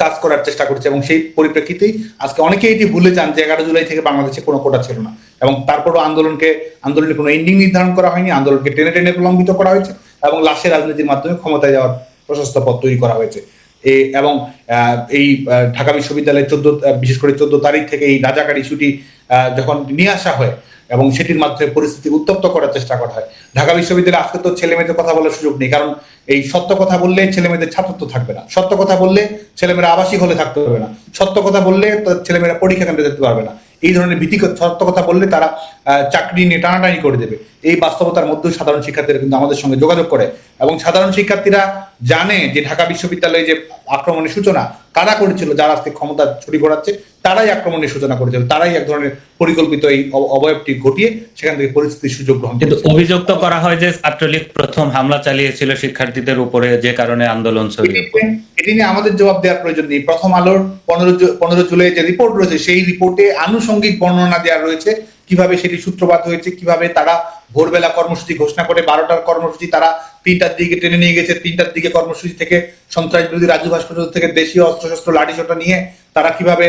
কাজ করার চেষ্টা করছি। এবং সেই পরিপ্রেক্ষিতেই আজকে অনেকেই এটি ভুলে যান যে 11 জুলাই থেকে বাংলাদেশে কোনো কোটা ছিল না, এবং তারপরও আন্দোলনের কোনো এন্ডিং নির্ধারণ করা হয়নি, আন্দোলনকে টেনে টেনে প্রলম্বিত করা হয়েছে এবং লাশের রাজনীতির মাধ্যমে ক্ষমতায় যাওয়ার প্রশস্ত পথ তৈরি করা হয়েছে। এবং এই ঢাকা বিশ্ববিদ্যালয়ের বিশেষ করে 14 তারিখ থেকে এই রাজাকার ইস্যুটি যখন নিয়ে আসা হয় এবং সেটির মাধ্যমে পরিস্থিতি উত্তপ্ত করার চেষ্টা করা হয়, ঢাকা বিশ্ববিদ্যালয়ে আজকে তো ছেলে মেয়েদের কথা বলার সুযোগ নেই। কারণ এই সত্য কথা বললে ছেলে মেয়েদের ছাত্রত্ব থাকবে না, সত্য কথা বললে ছেলেমেয়েরা আবাসিক হলে থাকতে পারবে না, সত্য কথা বললে ছেলেমেয়েরা পরীক্ষা কেন্দ্রে যেতে পারবে না, এই ধরনের ভীতি, সত্য কথা বললে তারা চাকরি নিয়ে টানাটানি করে দেবে। এই বাস্তবতার মধ্যেও সাধারণ শিক্ষার্থীরা কিন্তু আমাদের সঙ্গে যোগাযোগ করে, এবং সাধারণ শিক্ষার্থীরা জানে যে ঢাকা বিশ্ববিদ্যালয়ে যে আক্রমণের সূচনা কারা করেছিল, যারা আজকে ক্ষমতা ছড়ি ঘোরাচ্ছে, তারাই আক্রমণের সূচনা করেছিল, তারাই এক ধরনের পরিকল্পিত এই অবয়বটি ঘটিয়ে সেখান থেকে পরিস্থিতির সুযোগ গ্রহণ করে। কিন্তু অভিযোগ তো করা হয় যে ছাত্রলীগ প্রথম হামলা চালিয়েছিল শিক্ষার্থীদের উপরে, যে কারণে আন্দোলন ছড়িয়ে পড়ে। এটি নিয়ে আমাদের জবাব দেওয়ার প্রয়োজন নেই। প্রথম আলোর 15 জুলাই যে রিপোর্ট রয়েছে, সেই রিপোর্টে আনুষঙ্গিক বর্ণনা দেওয়া রয়েছে, কিভাবে সেটি সূত্রপাত হয়েছে, কিভাবে তারা ভোরবেলা কর্মসূচি ঘোষণা করে 12টার কর্মসূচি তারা 3টার দিকে টেনে নিয়ে গেছে, 3টার দিকে কর্মসূচি থেকে সন্ত্রাস বিরোধী রাজু ভাস্কর্য থেকে দেশীয় অস্ত্রশস্ত্র লাঠিসোঁটা নিয়ে তারা কিভাবে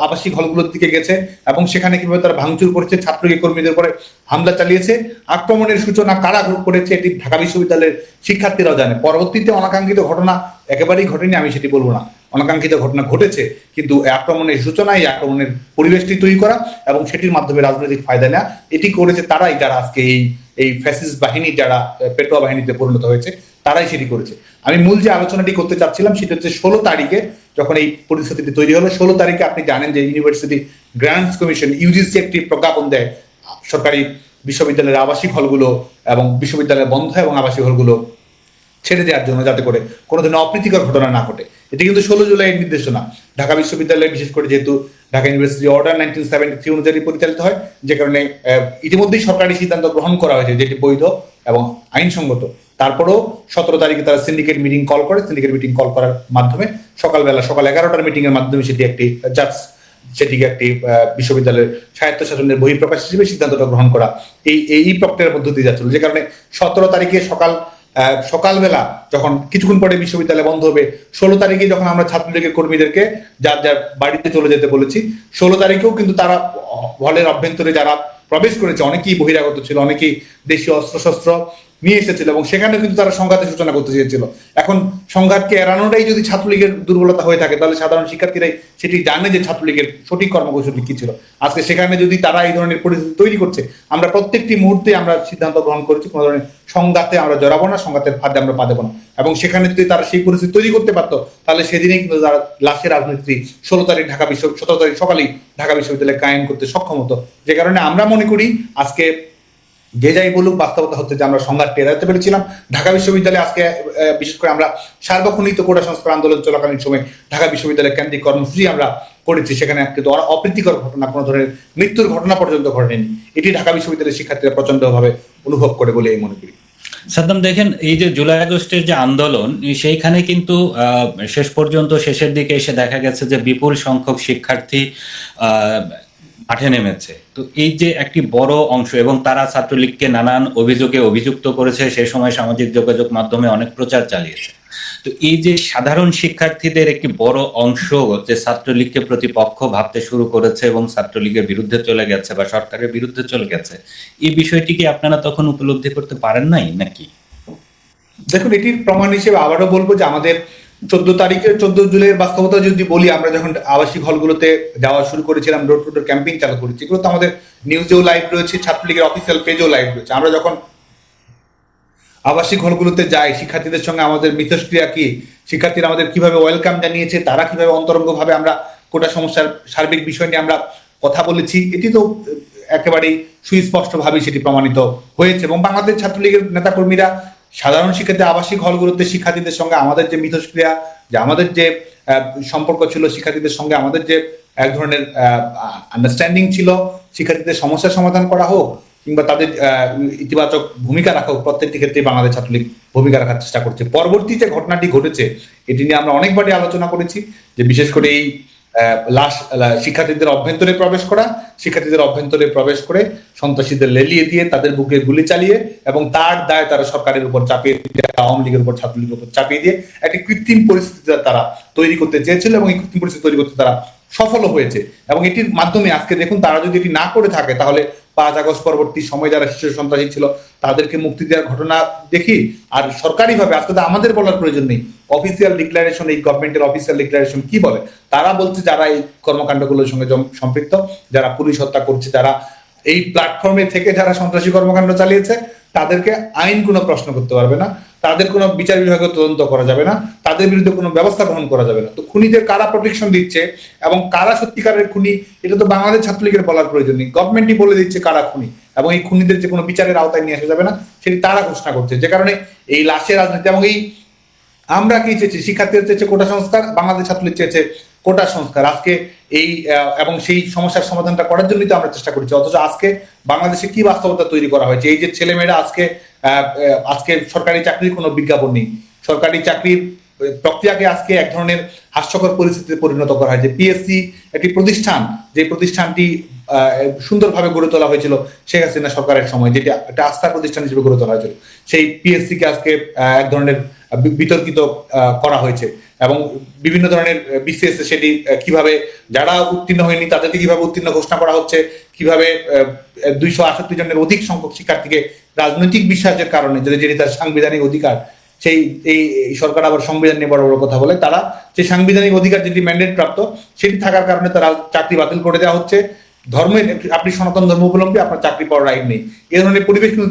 আবাসিক হলগুলোর দিকে গেছে এবং সেখানে কিভাবে তারা ভাঙচুর করেছে, ছাত্রলীগ কর্মীদের উপরে হামলা চালিয়েছে। আক্রমণের সূচনা কারা করেছে এটি ঢাকা বিশ্ববিদ্যালয়ের শিক্ষার্থীরাও জানে। পরবর্তীতে অনাকাঙ্ক্ষিত ঘটনা একেবারেই ঘটেনি, আমি সেটি বলবো না, অনাকাঙ্ক্ষিত ঘটনা ঘটেছে, কিন্তু আক্রমণের সূচনা, এই আক্রমণের পরিবেশটি তৈরি করা এবং সেটির মাধ্যমে রাজনৈতিক ফায়দা নেওয়া, এটি করেছে তারাই, যারা আজকে এই ফ্যাসিস্ট বাহিনী, যারা পেটোয়া বাহিনীতে পরিণত হয়েছে, তারাই সেটি করেছে। আমি মূল যে আলোচনাটি করতে চাচ্ছিলাম সেটা হচ্ছে 16 তারিখে যখন এই পরিস্থিতিটি তৈরি হলো। 16 তারিখে আপনি জানেন যে ইউনিভার্সিটি গ্রান্টস কমিশন, ইউজিসি, একটি প্রজ্ঞাপন দেয় সরকারি বিশ্ববিদ্যালয়ের আবাসিক হলগুলো এবং বিশ্ববিদ্যালয় বন্ধ এবং আবাসিক হলগুলো ছেড়ে দেওয়ার জন্য, যাতে করে কোনো ধরনের অপ্রীতিকর ঘটনা না ঘটে। এটি কিন্তু 16 জুলাইয়ের নির্দেশনা। ঢাকা বিশ্ববিদ্যালয়ে বিশেষ করে যেহেতু ঢাকা ইউনিভার্সিটি অর্ডার 1973 অনুযায়ী পরিচালিত হয়, যে কারণে ইতিমধ্যেই সরকারি সিদ্ধান্ত গ্রহণ করা হয়েছে যেটি বৈধ এবং আইনসঙ্গত। তারপরেও 17 তারিখে তারা সিন্ডিকেট মিটিং কল করে, সিন্ডিকেট মিটিং কল করার মাধ্যমে সকাল 11টার মিটিং এর মাধ্যমে সেটিকে একটি বিশ্ববিদ্যালয়ের স্বায়ত্তশাসনের বহিঃপ্রকাশ হিসেবে সিদ্ধান্তটা গ্রহণ করা এই প্রক্রিয়ার মধ্য দিয়ে যাচ্ছিল, যে কারণে 17 তারিখে সকালবেলা যখন কিছুক্ষণ পরে বিশ্ববিদ্যালয় বন্ধ হবে, 16 তারিখে যখন আমরা ছাত্রলীগের কর্মীদেরকে যার যার বাড়িতে চলে যেতে বলেছি, 16 তারিখেও কিন্তু তারা হলের অভ্যন্তরে যারা প্রবেশ করেছে অনেকেই বহিরাগত ছিল, অনেকেই দেশীয় অস্ত্রশস্ত্র নিয়ে এসেছিল এবং সেখানে কিন্তু তারা সংঘাতের সূচনা করতে চেয়েছিল। এখন সংঘাতকে এড়ানোটাই যদি ছাত্রলীগের দুর্বলতা হয়ে থাকে, তাহলে সাধারণ শিক্ষার্থীরাই সেটি জানে যে ছাত্রলীগের সঠিক কর্মকৌশল কি ছিল। আজকে সেখানে যদি তারা এই ধরনের পরিস্থিতি তৈরি করছে, আমরা প্রত্যেকটি মুহূর্তে আমরা সিদ্ধান্ত গ্রহণ করেছি কোনো ধরনের সংঘাতে আমরা জড়াবো না, সংঘাতের ফাঁদে আমরা পা দেবো না। এবং সেখানে যদি তারা সেই পরিস্থিতি তৈরি করতে পারতো, তাহলে সেদিনেই কিন্তু তারা লাশের রাজনীতি 17 তারিখ সকালেই ঢাকা বিশ্ববিদ্যালয়ে কায়েম করতে সক্ষম হতো। যে কারণে আমরা মনে করি আজকে যে যাই বলুক, বাস্তবতা হচ্ছে যে আমরা সংঘাত এড়াতে পেরেছিলাম। ঢাকা বিশ্ববিদ্যালয়ে আজকে বিশেষ করে আমরা সার্বক্ষণিক কোটা সংস্কার আন্দোলন চলাকালীন সময় ঢাকা বিশ্ববিদ্যালয়ের কেন্দ্রিক কর্মসূচি আমরা করেছি, সেখানে কিন্তু অপ্রীতিকর ঘটনা, কোনো ধরনের মৃত্যুর ঘটনা পর্যন্ত ঘটেনি। এটি ঢাকা বিশ্ববিদ্যালয়ের শিক্ষার্থীরা প্রচন্ডভাবে অনুভব করে বলে আমি মনে করি। সাদ্দাম, দেখেন এই যে জুলাই আগস্টের যে আন্দোলন, সেইখানে কিন্তু শেষ পর্যন্ত শেষের দিকে এসে দেখা গেছে যে বিপুল সংখ্যক শিক্ষার্থী মাঠে নেমেছে। তো এই যে একটি বড় অংশ, এবং তারা ছাত্রলীগকে নানান অভিযোগে অভিযুক্ত করেছে, সেই সময় সামাজিক যোগাযোগ মাধ্যমে অনেক প্রচার চালিয়েছে। তো এই যে সাধারণ শিক্ষার্থীদের একটি বড় অংশ যে ছাত্রলীগকে প্রতিপক্ষ ভাবতে শুরু করেছে এবং ছাত্রলীগের বিরুদ্ধে চলে গেছে বা সরকারের বিরুদ্ধে চলে গেছে, এই বিষয়টি কি আপনারা তখন উপলব্ধি করতে পারেন নাই নাকি? দেখুন, এটির প্রমাণ হিসেবে আবারও বলবো যে আমাদের 14 জুলাইয়ের বাস্তবতা যদি বলি, আমরা যখন আবাসিক হলগুলোতে যাওয়া শুরু করেছিলাম, ডোর টু ডোর ক্যাম্পেইন চালু করেছি, এগুলো তো আমাদের নিউজেও লাইভ রয়েছে, ছাত্রলীগের অফিসিয়াল পেজেও লাইভ রয়েছে। আমরা যখন আবাসিক হলগুলোতে যাই, শিক্ষার্থীদের সঙ্গে আমাদের মিথস্ক্রিয়া কি, শিক্ষার্থীরা আমাদের কিভাবে ওয়েলকাম জানিয়েছে, তারা কিভাবে অন্তরঙ্গভাবে আমরা কোটা সমস্যার সার্বিক বিষয় নিয়ে আমরা কথা বলেছি, এটি তো একেবারেই সুস্পষ্টভাবে সেটি প্রমাণিত হয়েছে। এবং বাংলাদেশ ছাত্রলীগের নেতাকর্মীরা সাধারণ শিক্ষার্থী আবাসিক হলগুলোতে শিক্ষার্থীদের সঙ্গে আমাদের যে মিথস্ক্রিয়া, যে আমাদের যে সম্পর্ক ছিল শিক্ষার্থীদের সঙ্গে, আমাদের যে এক ধরনের আন্ডারস্ট্যান্ডিং ছিল, শিক্ষার্থীদের সমস্যার সমাধান করা হোক কিংবা তাদের ইতিবাচক ভূমিকা রাখা হোক, প্রত্যেকটি ক্ষেত্রেই বাংলাদেশ ছাত্রলীগ ভূমিকা রাখার চেষ্টা করছে। পরবর্তী যে ঘটনাটি ঘটেছে, এটি নিয়ে আমরা অনেকবারই আলোচনা করেছি, যে বিশেষ করে এই শিক্ষার্থীদের অভ্যন্তরে প্রবেশ করে সন্ত্রাসীদের লেলিয়ে দিয়ে তাদের বুকে গুলি চালিয়ে এবং তার দায় তারা সরকারের উপর চাপিয়ে দিয়ে, আওয়ামী লীগের উপর ছাত্রলীগের উপর চাপিয়ে দিয়ে একটি কৃত্রিম পরিস্থিতি তারা তৈরি করতে চেয়েছিল এবং এই কৃত্রিম পরিস্থিতি তৈরি করতে তারা সফল হয়েছে। এবং এটির মাধ্যমে আজকে দেখুন, তারা যদি এটি না করে থাকে, তাহলে 5 আগস্ট পরবর্তী সময় যারা শিশু সন্ত্রাসী ছিল তাদেরকে মুক্তি দেওয়ার ঘটনা দেখি। আর সরকারিভাবে আজকে তো আমাদের বলার প্রয়োজন নেই, অফিসিয়াল ডিক্লারেশন, এই গভর্নমেন্টের অফিসিয়াল ডিক্লারেশন কি বলে, তারা বলছে যারা এই কর্মকাণ্ডগুলোর সঙ্গে সম্পৃক্ত, যারা পুলিশ হত্যা করছে, যারা এই প্ল্যাটফর্মে থেকে যারা সন্ত্রাসী কর্মকাণ্ড চালিয়েছে, তাদেরকে আইন কোনো প্রশ্ন করতে পারবে না, তাদের কোনো বিচার বিভাগীয় তদন্ত করা যাবে না, তাদের বিরুদ্ধে কোনো ব্যবস্থা গ্রহণ করা যাবে না। তো খুনিদের কারা প্রোটেকশন দিচ্ছে এবং কারা সত্যিকারের খুনি, এটা তো বাংলাদেশ ছাত্রলীগের বলার প্রয়োজন নেই, গভর্নমেন্টই বলে দিচ্ছে কারা খুনি, এবং এই খুনিদের যে কোনো বিচারের আওতায় নিয়ে আসা যাবে না সেটি তারা ঘোষণা করছে। যে কারণে এই লাশের রাজনীতি, এবং এই আমরা কি চেয়েছি, শিক্ষার্থীরা চেয়েছে কোটা সংস্কার, বাংলাদেশ ছাত্রলীগ চেয়েছে কোটা সংস্কার। আজকে এই এবং সেই সমস্যার সমাধানটা করার জন্যই তো আমরা চেষ্টা করছি। অথচ আজকে বাংলাদেশে কি বাস্তবতা তৈরি করা হয়েছে, এই যে ছেলেমেয়েরা আজকে সরকারি চাকরির কোনো বিজ্ঞাপন নেই, সরকারি চাকরির প্রক্রিয়াকে আজকে এক ধরনের হাস্যকর পরিস্থিতিতে পরিণত করা হয়েছে। পিএসসি একটি প্রতিষ্ঠান, যে প্রতিষ্ঠানটি সুন্দরভাবে গড়ে তোলা হয়েছিল শেখ হাসিনা সরকারের সময়, যেটা একটা আস্থার প্রতিষ্ঠান হিসেবে গড়ে তোলা হয়েছিল, সেই পিএসসি কে আজকে এক ধরনের বিতর্কিত করা হয়েছে। এবং বিভিন্ন ধরনের বিসিএস সেটি কিভাবে যারা উত্তীর্ণ হয়নি তাদেরকে কিভাবে উত্তীর্ণ ঘোষণা করা হচ্ছে, কিভাবে 268 জনের অধিক সংখ্যক শিক্ষার্থীকে রাজনৈতিক বিশ্বাসের কারণে, যেটি তার সাংবিধানিক অধিকার, সেই এই সরকার আবার সংবিধান নিয়ে বড় বড় কথা বলে, তারা সেই সাংবিধানিক অধিকার যেটি ম্যান্ডেট প্রাপ্ত সেটি থাকার কারণে তারা চাকরি বাতিল করে দেওয়া হচ্ছে। ধর্মের, আপনি সনাতন ধর্মাবলম্বী, আপনার চাকরি পাওয়ার রাইট নেই, এই ধরনের পরিবেশ কিন্তু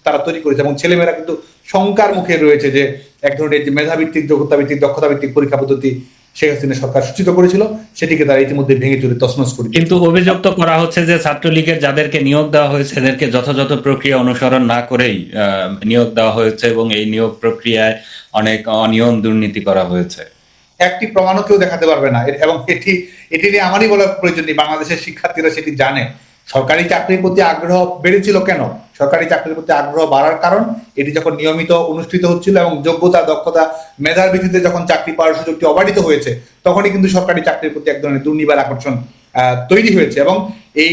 তারা তৈরি করেছে। এবং ছেলেমেয়েরা কিন্তু শঙ্কার মুখে রয়েছে যে এক ধরনের যে মেধাভিত্তিক, যোগ্যতা ভিত্তিক, দক্ষতা ভিত্তিক পরীক্ষা পদ্ধতি শেখ হাসিনা সরকার সূচিত করেছিল, সেটিকে তারা ইতিমধ্যে ভেঙে চুরে তছনছ করে। কিন্তু অভিযোগ তো করা হচ্ছে যে ছাত্রলীগের যাদেরকে নিয়োগ দেওয়া হয়েছে এদেরকে যথাযথ প্রক্রিয়া অনুসরণ না করেই নিয়োগ দেওয়া হয়েছে এবং এই নিয়োগ প্রক্রিয়ায় অনেক অনিয়ম দুর্নীতি করা হয়েছে। একটি প্রমাণও কেউ দেখাতে পারবে না, এবং এটি নিয়ে আমারই বলার প্রয়োজন নেই, বাংলাদেশের শিক্ষার্থীরা সেটি জানে। সরকারি চাকরির প্রতি আগ্রহ বেড়েছিল কেন? সরকারি চাকরির প্রতি আগ্রহ বাড়ার কারণ এটি যখন নিয়মিত অনুষ্ঠিত হচ্ছিল এবং যোগ্যতা, দক্ষতা, মেধার ভিত্তিতে যখন চাকরি পাওয়ার সুযোগটি অবারিত হয়েছে, তখনই কিন্তু সরকারি চাকরির প্রতি এক ধরনের দুর্নিবার আকর্ষণ তৈরি হয়েছে। এবং এই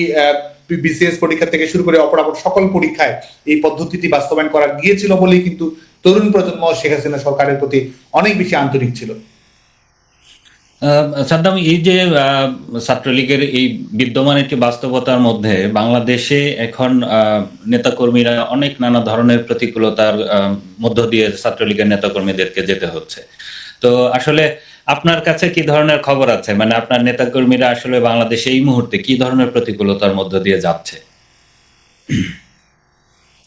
বিসিএস পরীক্ষা থেকে শুরু করে অপরাপর সকল পরীক্ষায় এই পদ্ধতিটি বাস্তবায়ন করা গিয়েছিল বলেই কিন্তু তরুণ প্রজন্ম শেখ হাসিনা সরকারের প্রতি অনেক বেশি আন্তরিক ছিল। সাদ্দাম, এই যে ছাত্রলীগের এই বিদ্যমান একটি বাস্তবতার মধ্যে বাংলাদেশে এখন নেতাকর্মীরা অনেক নানা ধরনের প্রতিকূলতার মধ্য দিয়ে ছাত্রলীগের নেতাকর্মীদেরকে যেতে হচ্ছে। তো আসলে আপনার কাছে কি ধরনের খবর আছে, মানে আপনার নেতাকর্মীরা আসলে বাংলাদেশে এই মুহূর্তে কি ধরনের প্রতিকূলতার মধ্য দিয়ে যাচ্ছে?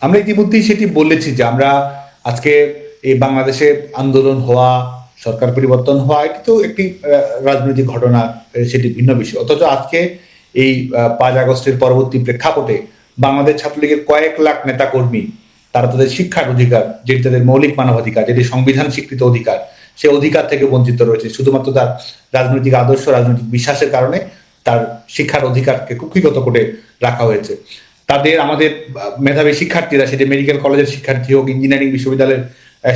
আমরা ইতিমধ্যেই সেটি বলেছি যে আমরা আজকে এই বাংলাদেশে আন্দোলন হওয়া, সরকার পরিবর্তন হওয়া, এটি তো একটি রাজনৈতিক ঘটনা, সেটি ভিন্ন বিষয়। অথচ আজকে এই 5 আগস্টের পরবর্তী প্রেক্ষাপটে বাংলাদেশ ছাত্রলীগের কয়েক লাখ নেতা কর্মী তারা তাদের শিক্ষার অধিকার, যেটি তাদের মৌলিক মানবাধিকার, যেটি সংবিধান স্বীকৃত অধিকার, সে অধিকার থেকে বঞ্চিত রয়েছে শুধুমাত্র তার রাজনৈতিক আদর্শ, রাজনৈতিক বিশ্বাসের কারণে তার শিক্ষার অধিকারকে কুক্ষিগত করে রাখা হয়েছে। তাদের আমাদের মেধাবী শিক্ষার্থীরা, সেটি মেডিকেল কলেজের শিক্ষার্থী হোক, ইঞ্জিনিয়ারিং বিশ্ববিদ্যালয়ের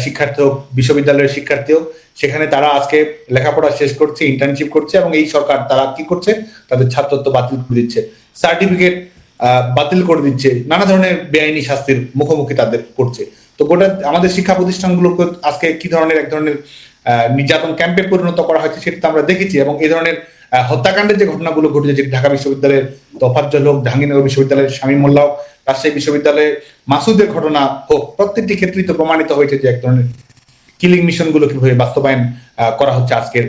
শিক্ষার্থী হোক, বিশ্ববিদ্যালয়ের শিক্ষার্থী হোক, সেখানে তারা আজকে লেখাপড়া শেষ করছে, ইন্টার্নশিপ করছে এবং এই সরকার তারা কি করছে, তাদের ছাত্রত্ব বাতিল করে দিচ্ছে, সার্টিফিকেট বাতিল করে দিচ্ছে, নানা ধরনের বেআইনি শাস্তির মুখোমুখি তাদের করছে। তো গোটা আমাদের শিক্ষা প্রতিষ্ঠানগুলোকে আজকে কি ধরনের এক ধরনের নির্যাতন ক্যাম্পে পরিণত করা হয়েছে সেটা আমরা দেখেছি। এবং এই ধরনের হত্যাকাণ্ডের যে ঘটনাগুলো ঘটেছে, যেটি ঢাকা বিশ্ববিদ্যালয়ের তোফাজ্জল হোক, জাহাঙ্গীরনগর বিশ্ববিদ্যালয়ের শামীম মোল্লা হোক, রাজশাহী বিশ্ববিদ্যালয়ে মাসুদের ঘটনা হোক, প্রত্যেকটি ক্ষেত্রেই তো প্রমাণিত হয়েছে যে এক ধরনের কিলিং মিশনগুলো কিভাবে বাস্তবায়ন করা হচ্ছে আজকের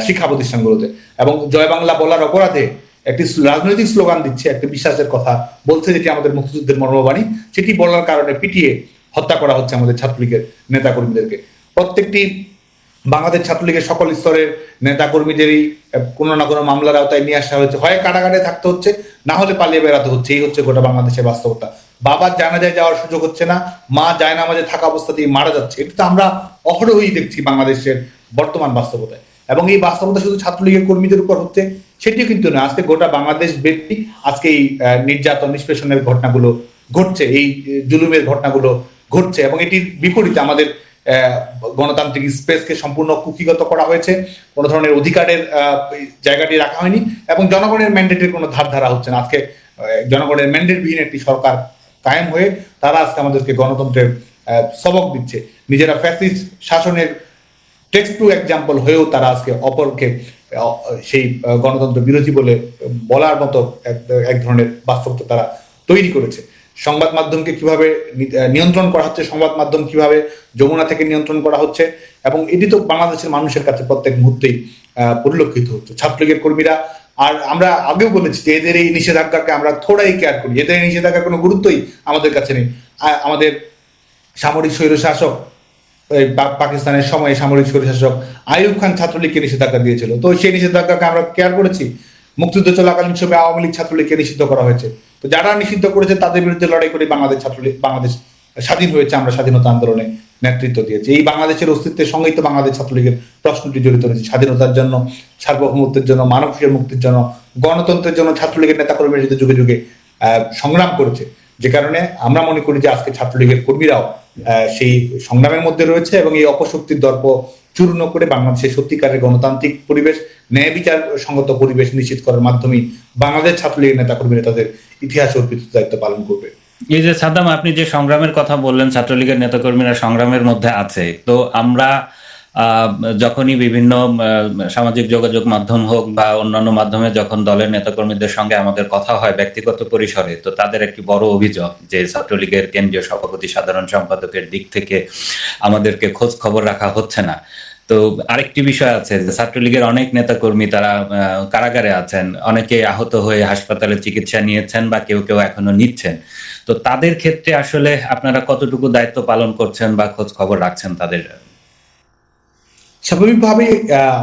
শিক্ষা প্রতিষ্ঠানগুলোতে। এবং জয় বাংলা বলার অপরাধে একটি রাজনৈতিক স্লোগান দিচ্ছে, একটি বিশ্বাসের কথা বলছে, যেটি আমাদের মুক্তিযুদ্ধের মর্মবাণী, সেটি বলার কারণে পিটিয়ে হত্যা করা হচ্ছে আমাদের ছাত্রলীগের নেতাকর্মীদেরকে। প্রত্যেকটি বাংলাদেশ ছাত্রলীগের সকল স্তরের নেতাকর্মীদেরই কোনো না কোনো মামলার আওতায় নিয়ে আসা হয়েছে, হয় কারাগারে থাকতে হচ্ছে, না হলে পালিয়ে বেড়াতে হচ্ছে। এই হচ্ছে গোটা বাংলাদেশের বাস্তবতা। বাবার জানাজায় যাওয়ার সুযোগ হচ্ছে না, মা জায়নামাজে থাকা অবস্থাতেই মারা যাচ্ছে। এটা তো আমরা অহরহই দেখছি বাংলাদেশের বর্তমান বাস্তবতায়। এবং এই বাস্তবতা শুধু ছাত্রলীগের কর্মীদের উপর হচ্ছে সেটিও কিন্তু না, আজকে গোটা বাংলাদেশ ব্যাপী আজকে এই নির্যাতন, নিষ্পেষণের ঘটনাগুলো ঘটছে, এই জুলুমের ঘটনাগুলো ঘটছে। এবং এটির বিপরীতে আমাদের গণতান্ত্রিক স্পেসকে সম্পূর্ণ কুক্ষিগত করা হয়েছে, কোনো ধরনের অধিকারের জায়গাটি রাখা হয়নি এবং জনগণের ম্যান্ডেটের কোনো ধার ধারা হচ্ছে না। আজকে জনগণের ম্যান্ডেটবিহীন একটি সরকার কায়েম হয়ে তারা আজকে আমাদেরকে গণতন্ত্রের সবক দিচ্ছে। নিজেরা ফ্যাসিস্ট শাসনের টেক্সট টু এক্সাম্পল হয়েও তারা আজকে অপরকে সেই গণতন্ত্র বিরোধী বলে বলার মতো এক ধরনের বাস্তবতা তারা তৈরি করেছে। সংবাদ মাধ্যমকে কিভাবে নিয়ন্ত্রণ করা হচ্ছে, সংবাদ মাধ্যম কিভাবে যমুনা থেকে নিয়ন্ত্রণ করা হচ্ছে, এবং এটি তো বাংলাদেশের মানুষের কাছে প্রত্যেক মুহূর্তেই পরিলক্ষিত হচ্ছে। ছাত্রলীগের কর্মীরা, আর আমরা আগেও বলেছি যে এদের এই নিষেধাজ্ঞাকে আমরা থোড়াই কেয়ার করি, এদের এই নিষেধাজ্ঞার কোনো গুরুত্বই আমাদের কাছে নেই। আমাদের সামরিক স্বৈরশাসক পাকিস্তানের সময়ে সামরিক স্বৈরশাসক আইয়ুব খান ছাত্রলীগকে নিষেধাজ্ঞা দিয়েছিল, তো সেই নিষেধাজ্ঞাকে আমরা কেয়ার করেছি। মুক্তিযুদ্ধ চলাকালীন সময়ে আওয়ামী লীগ ছাত্রলীগকে নিষিদ্ধ করা হয়েছে, তো যারা নিষিদ্ধ করেছে তাদের বিরুদ্ধে লড়াই করে বাংলাদেশ ছাত্রলীগ, বাংলাদেশ স্বাধীন হয়েছে, আমরা স্বাধীনতা আন্দোলনে নেতৃত্ব দিয়েছি। এই বাংলাদেশের অস্তিত্বের সঙ্গেই তো বাংলাদেশ ছাত্রলীগের প্রশ্নটি জড়িত রয়েছে। স্বাধীনতার জন্য, সার্বভৌমত্বের জন্য, মানবীয় মুক্তির জন্য, গণতন্ত্রের জন্য ছাত্রলীগের নেতাকর্মীরা যদি যুগে যুগে সংগ্রাম করেছে, যে কারণে আমরা মনে করি যে আজকে ছাত্রলীগের কর্মীরাও সেই সংগ্রামের মধ্যে রয়েছে এবং এই অপশক্তির দর্প চূর্ণ করে বাংলাদেশের সত্যিকারের গণতান্ত্রিক পরিবেশ, ন্যায় বিচার সঙ্গত পরিবেশ নিশ্চিত করার মাধ্যমেই বাংলাদেশ ছাত্রলীগের নেতাকর্মীরা তাদের ইতিহাস অর্পিত দায়িত্ব পালন করবে। এই যে সাদ্দাম, আপনি যে সংগ্রামের কথা বললেন, ছাত্রলীগের নেতাকর্মীরা সংগ্রামের মধ্যে আছে, তো আমরা যখনই বিভিন্ন সামাজিক যোগাযোগ মাধ্যম হোক বা অন্যান্য মাধ্যমে যখন দলের নেতাকর্মীদের সঙ্গে আমাদের কথা হয় ব্যক্তিগত পরিসরে, তো তাদের একটি বড় অভিযোগ যে ছাত্রলীগের কেন্দ্রীয় সভাপতি, সাধারণ সম্পাদকের দিক থেকে আমাদেরকে খোঁজ খবর রাখা হচ্ছে না। তো আরেকটি বিষয় আছে যে ছাত্রলীগের অনেক নেতাকর্মী তারা কারাগারে আছেন, অনেকে আহত হয়ে হাসপাতালে চিকিৎসা নিয়েছেন বা কেউ কেউ এখনো নিচ্ছেন। তো তাদের ক্ষেত্রে আসলে আপনারা কতটুকু দায়িত্ব পালন করছেন বা খোঁজ খবর রাখছেন তাদের? স্বাভাবিকভাবে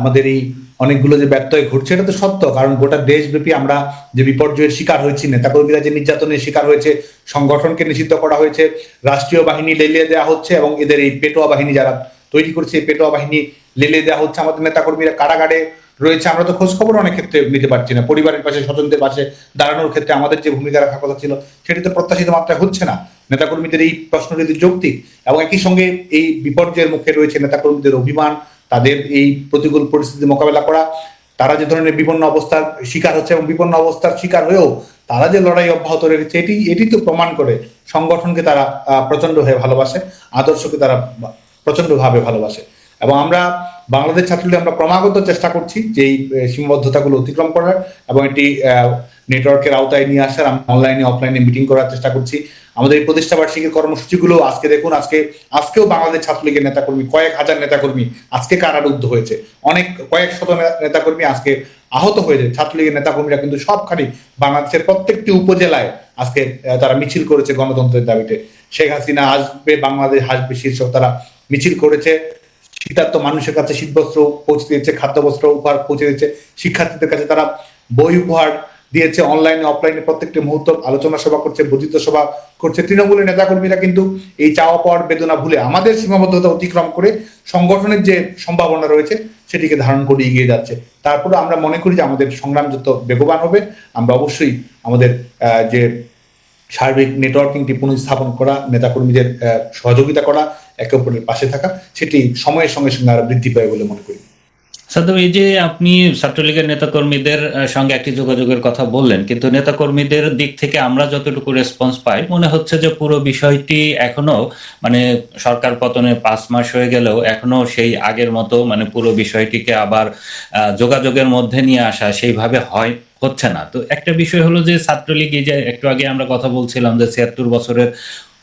আমাদের এই অনেকগুলো যে ব্যত্যয় ঘটছে এটা তো সত্য, কারণ গোটা দেশব্যাপী আমরা যে বিপর্যয়ের শিকার হয়েছি, নেতাকর্মীরা যে নির্যাতনের শিকার হয়েছে, সংগঠনকে নিষিদ্ধ করা হয়েছে, রাষ্ট্রীয় বাহিনী লেলিয়ে দেওয়া হচ্ছে এবং এদের এই পেটোয়া বাহিনী যারা তৈরি করছে, এই পেটোয়া বাহিনী লেলিয়ে দেওয়া হচ্ছে, আমাদের নেতাকর্মীরা কারাগারে রয়েছে, আমরা তো খোঁজ খবর অনেক ক্ষেত্রে নিতে পারছি না। পরিবারের পাশে, স্বজনদের পাশে দাঁড়ানোর ক্ষেত্রে আমাদের যে ভূমিকা রাখার কথা ছিল সেটি তো প্রত্যাশিত মাত্রায় হচ্ছে না। নেতাকর্মীদের এই প্রশ্নটি যৌক্তিক, এবং একই সঙ্গে এই বিপর্যয়ের মুখে রয়েছে নেতাকর্মীদের অভিমান, তাদের এই প্রতিকূল পরিস্থিতি মোকাবেলা করা, তারা যে ধরনের বিপন্ন অবস্থার শিকার হচ্ছে এবং বিপন্ন অবস্থার শিকার হয়েও তারা যে লড়াই অব্যাহত রেখেছে, এটি তো প্রমাণ করে সংগঠনকে তারা প্রচন্ড হয়ে ভালোবাসে, আদর্শকে তারা প্রচন্ডভাবে ভালোবাসে। এবং আমরা বাংলাদেশ ছাত্রলীগ আমরা ক্রমাগত চেষ্টা করছি যে এই সীমাবদ্ধতাগুলো অতিক্রম করার এবং এটি নেটওয়ার্কের আওতায় নিয়ে আসার। আমরা অনলাইনে অফলাইনে মিটিং করার চেষ্টা করছি। আমাদের এই প্রতিষ্ঠা বার্ষিকীর কর্মসূচিগুলো আজকে দেখুন, আজকেও বাংলাদেশ ছাত্রলীগের নেতাকর্মী, কয়েক হাজার নেতাকর্মী আজকে কারারুদ্ধ হয়েছে, কয়েক শত নেতাকর্মী আজকে আহত হয়েছে। ছাত্রলীগের নেতাকর্মীরা কিন্তু সবখানি বাংলাদেশের প্রত্যেকটি উপজেলায় আজকে তারা মিছিল করেছে গণতন্ত্রের দাবিতে। শেখ হাসিনা আসবে, বাংলাদেশ আসবে শীর্ষক তারা মিছিল করেছে। শীতার্ত মানুষের কাছে শীতবস্ত্র পৌঁছে দিয়েছে, খাদ্যবস্ত্র উপহার পৌঁছে দিয়েছে, শিক্ষার্থীদের কাছে তারা বই উপহার দিয়েছে, অনলাইনে অফলাইনে প্রত্যেকটি মুহূর্ত আলোচনা সভা করছে, বর্ধিত সভা করছে। তৃণমূলের নেতাকর্মীরা কিন্তু এই চাওয়া পাওয়ার বেদনা ভুলে আমাদের সীমাবদ্ধতা অতিক্রম করে সংগঠনের যে সম্ভাবনা রয়েছে সেটিকে ধারণ করে এগিয়ে যাচ্ছে। তারপরে আমরা মনে করি যে আমাদের সংগ্রাম যত বেগবান হবে, আমরা অবশ্যই আমাদের যে সার্বিক নেটওয়ার্কিংটি পুনঃস্থাপন করা, নেতাকর্মীদের সহযোগিতা করা, একে অপরের পাশে থাকা, সেটি সময়ের সঙ্গে সঙ্গে আরো বৃদ্ধি পায় বলে মনে করি। সাদ্দাম, এই যে আপনি ছাত্রলীগের নেতাকর্মীদের সঙ্গে একটি যোগাযোগের কথা বললেন, কিন্তু নেতাকর্মীদের দিক থেকে আমরা যতটুকু রেসপন্স পাই মনে হচ্ছে যে পুরো বিষয়টি এখনো মানে সরকার পতনের 5 মাস হয়ে গেলেও এখনো সেই আগের মতো মানে পুরো বিষয়টিকে আবার যোগাযোগের মধ্যে নিয়ে আসা সেইভাবে হচ্ছে না। তো একটা বিষয় হলো যে ছাত্রলীগ, এই যে একটু আগে আমরা কথা বলছিলাম যে 76 বছরের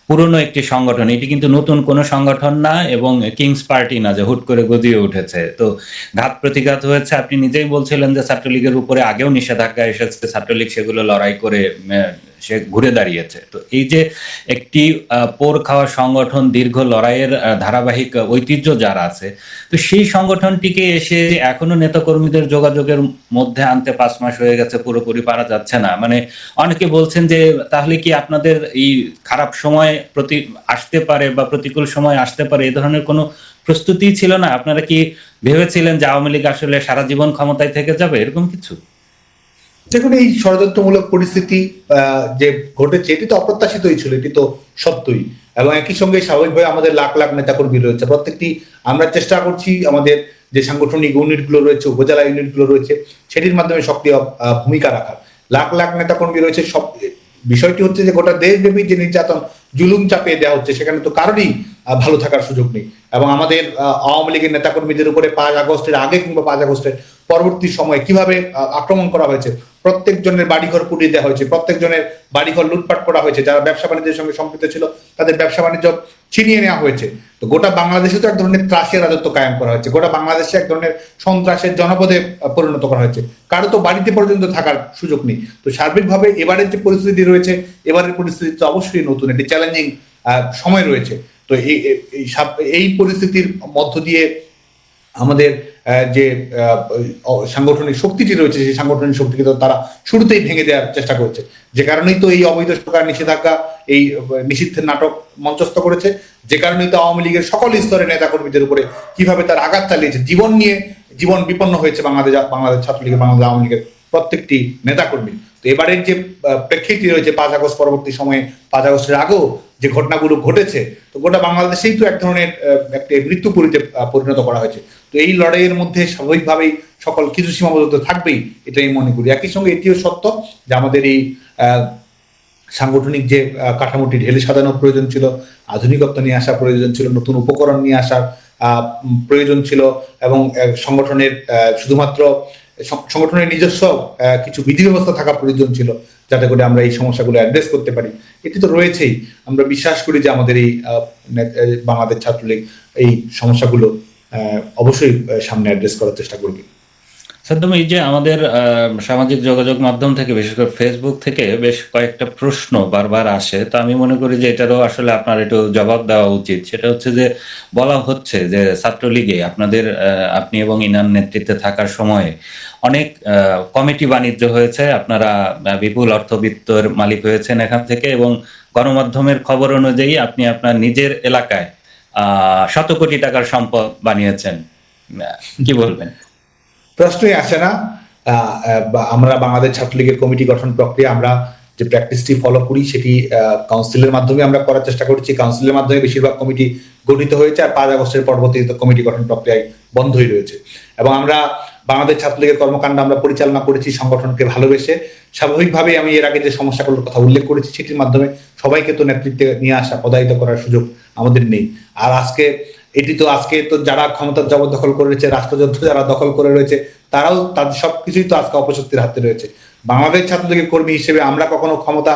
পুরনো একটি সংগঠন, এটি কিন্তু নতুন কোনো সংগঠন না এবং কিংস পার্টি না যে হুট করে গজিয়ে উঠেছে। তো ঘাত প্রতিঘাত হয়েছে, আপনি নিজেই বলছিলেন যে ছাত্রলীগের উপরে আগেও নিষেধাজ্ঞা এসেছে, ছাত্রলীগ সেগুলো লড়াই করে সে ঘুরে দাঁড়িয়েছে। তো এই যে একটি পোর খাওয়া সংগঠন, দীর্ঘ লড়াইয়ের ধারাবাহিক ঐতিহ্য যার আছে, তো সেই সংগঠনটিকে এসে এখনো নেতাকর্মীদের যোগাযোগের মধ্যে আনতে 5 মাস হয়ে গেছে, পুরোপুরি পারা যাচ্ছে না। মানে অনেকে বলছেন যে তাহলে কি আপনাদের এই খারাপ সময় আসতে পারে বা প্রতিকূল সময় আসতে পারে, এই ধরনের কোনো প্রস্তুতি ছিল না? আপনারা কি ভেবেছিলেন যে আওয়ামী লীগ আসলে সারা জীবন ক্ষমতায় থেকে যাবে, এরকম কিছু? দেখুন, এই ষড়যন্ত্রমূলক পরিস্থিতি যে ঘটেছে এটি তো অপ্রত্যাশিতই ছিল, এটি তো সত্যই। এবং একই সঙ্গে স্বাভাবিকভাবে আমাদের লাখ লাখ নেতাকর্মী রয়েছে, প্রত্যেকটি আমরা চেষ্টা করছি আমাদের যে সাংগঠনিক ইউনিটগুলো রয়েছে, উপজেলা ইউনিটগুলো রয়েছে, সেটির মাধ্যমে সক্রিয় ভূমিকা রাখার। লাখ লাখ নেতাকর্মী রয়েছে। সব বিষয়টি হচ্ছে যে গোটা দেশব্যাপী যে নির্যাতন, জুলুম চাপিয়ে দেওয়া হচ্ছে, সেখানে তো কারোরই ভালো থাকার সুযোগ নেই। এবং আমাদের আওয়ামী লীগের নেতাকর্মীদের উপরে 5 আগস্টের আগে কিংবা 5 আগস্টের পরবর্তী সময়ে কিভাবে আক্রমণ করা হয়েছে, প্রত্যেক জনের বাড়িঘর পুড়িয়ে দেওয়া হয়েছে, প্রত্যেক জনের বাড়িঘর লুটপাট করা হয়েছে, যারা ব্যবসা বাণিজ্যের সঙ্গে সম্পৃক্ত ছিল তাদের ব্যবসা বাণিজ্য ছিনিয়ে নেওয়া হয়েছে। তো গোটা বাংলাদেশে তো এক ধরনের ত্রাসের রাজত্ব কায়েম করা হয়েছে, গোটা বাংলাদেশে এক ধরনের সন্ত্রাসের জনপদে পরিণত করা হয়েছে, কারো তো বাড়িতে পর্যন্ত থাকার সুযোগ নেই। তো সার্বিকভাবে এবারের যে পরিস্থিতি রয়েছে, এবারের পরিস্থিতি তো অবশ্যই নতুন, একটি চ্যালেঞ্জিং সময় রয়েছে। তো এই পরিস্থিতির মধ্য দিয়ে আমাদের যে সাংগঠনিক শক্তিটি রয়েছে, সেই সাংগঠনিক শক্তিকে তো তারা শুরুতেই ভেঙে দেওয়ার চেষ্টা করছে। যে কারণেই তো এই অবৈধ সরকার নিষেধাজ্ঞা, এই নিষিদ্ধের নাটক মঞ্চস্থ করেছে। যে কারণেই তো আওয়ামী লীগের সকল স্তরের নেতাকর্মীদের উপরে কিভাবে তার আঘাত চালিয়েছে, জীবন বিপন্ন হয়েছে বাংলাদেশ ছাত্রলীগের, বাংলাদেশ আওয়ামী লীগের প্রত্যেকটি নেতাকর্মী। তো এবারের যে প্রেক্ষিতটি রয়েছে 5 আগস্ট পরবর্তী সময়ে, 5 আগস্টের আগেও যে ঘটনাগুলো ঘটেছে, তো গোটা বাংলাদেশেই তো এক ধরনের একটা মৃত্যুপুরীতে পরিণত করা হয়েছে। তো এই লড়াইয়ের মধ্যে স্বাভাবিকভাবেই সকল কিছু সীমাবদ্ধতা থাকবেই, এটাই মনে করি। একই সঙ্গে এটিও সত্য যে আমাদের এই সাংগঠনিক যে কাঠামোটি ঢেলে সাজানোর প্রয়োজন ছিল, আধুনিকত্ব নিয়ে আসা প্রয়োজন ছিল, নতুন উপকরণ নিয়ে আসার প্রয়োজন ছিল, এবং সংগঠনের শুধুমাত্র সংগঠনের নিজস্ব কিছু বিধি ব্যবস্থা থাকা প্রয়োজন ছিল, যাতে করে আমরা এই সমস্যাগুলো অ্যাড্রেস করতে পারি। এটি তো রয়েছেই। আমরা বিশ্বাস করি যে আমাদের এই বাংলাদেশ ছাত্রলীগ এই সমস্যাগুলো অবশ্যই সামনে অ্যাড্রেস করার চেষ্টা করবে। সাদ্দাম, এই যে আমাদের সামাজিক যোগাযোগ মাধ্যম থেকে, বিশেষ করে ফেসবুক থেকে বেশ কয়েকটা প্রশ্ন বারবার আসে, তো আমি মনে করি যে এটারও আসলে আপনার একটু জবাব দেওয়া উচিত। সেটা হচ্ছে যে বলা হচ্ছে যে ছাত্রলীগে আপনি এবং ইনার নেতৃত্বে থাকার সময়ে অনেক কমিটি বাণিজ্য হয়েছে, আপনারা বিপুল অর্থবিত্তর মালিক হয়েছেন এখান থেকে, এবং গণমাধ্যমের খবর অনুযায়ী আপনি আপনার নিজের এলাকায় শত কোটি টাকার সম্পদ বানিয়েছেন। কি বলবেন? তো প্রশ্নই আসে না। আমরা বাংলাদেশ ছাত্রলীগের কমিটি গঠন প্রক্রিয়া আমরা যে প্র্যাকটিসটি ফলো করি সেটি কাউন্সিলের মাধ্যমে আমরা করার চেষ্টা করছি। কাউন্সিলের মাধ্যমে বেশিরভাগ কমিটি গঠিত হয়েছে, আর 5 আগস্টের পরবর্তীতে কমিটি গঠন প্রক্রিয়ায় বন্ধই রয়েছে। এবং আমরা বাংলাদেশ ছাত্রলীগের কর্মকাণ্ড আমরা পরিচালনা করেছি সংগঠনকে ভালোবেসে। স্বাভাবিকভাবেই আমি এর আগে যে সমস্যাগুলোর কথা উল্লেখ করেছি সেটির মাধ্যমে সবাইকে তো নেতৃত্বে নিয়ে আসা, পদায়িত করার সুযোগ আমাদের নেই। আর আজকে তো যারা ক্ষমতার জবরদখল করে রয়েছে, রাষ্ট্রযন্ত্র যারা দখল করে রয়েছে, তারাও তাদের সবকিছুই তো আজকে অপশক্তির হাতে রয়েছে। বাংলাদেশ ছাত্রলীগের কর্মী হিসেবে আমরা কখনো ক্ষমতা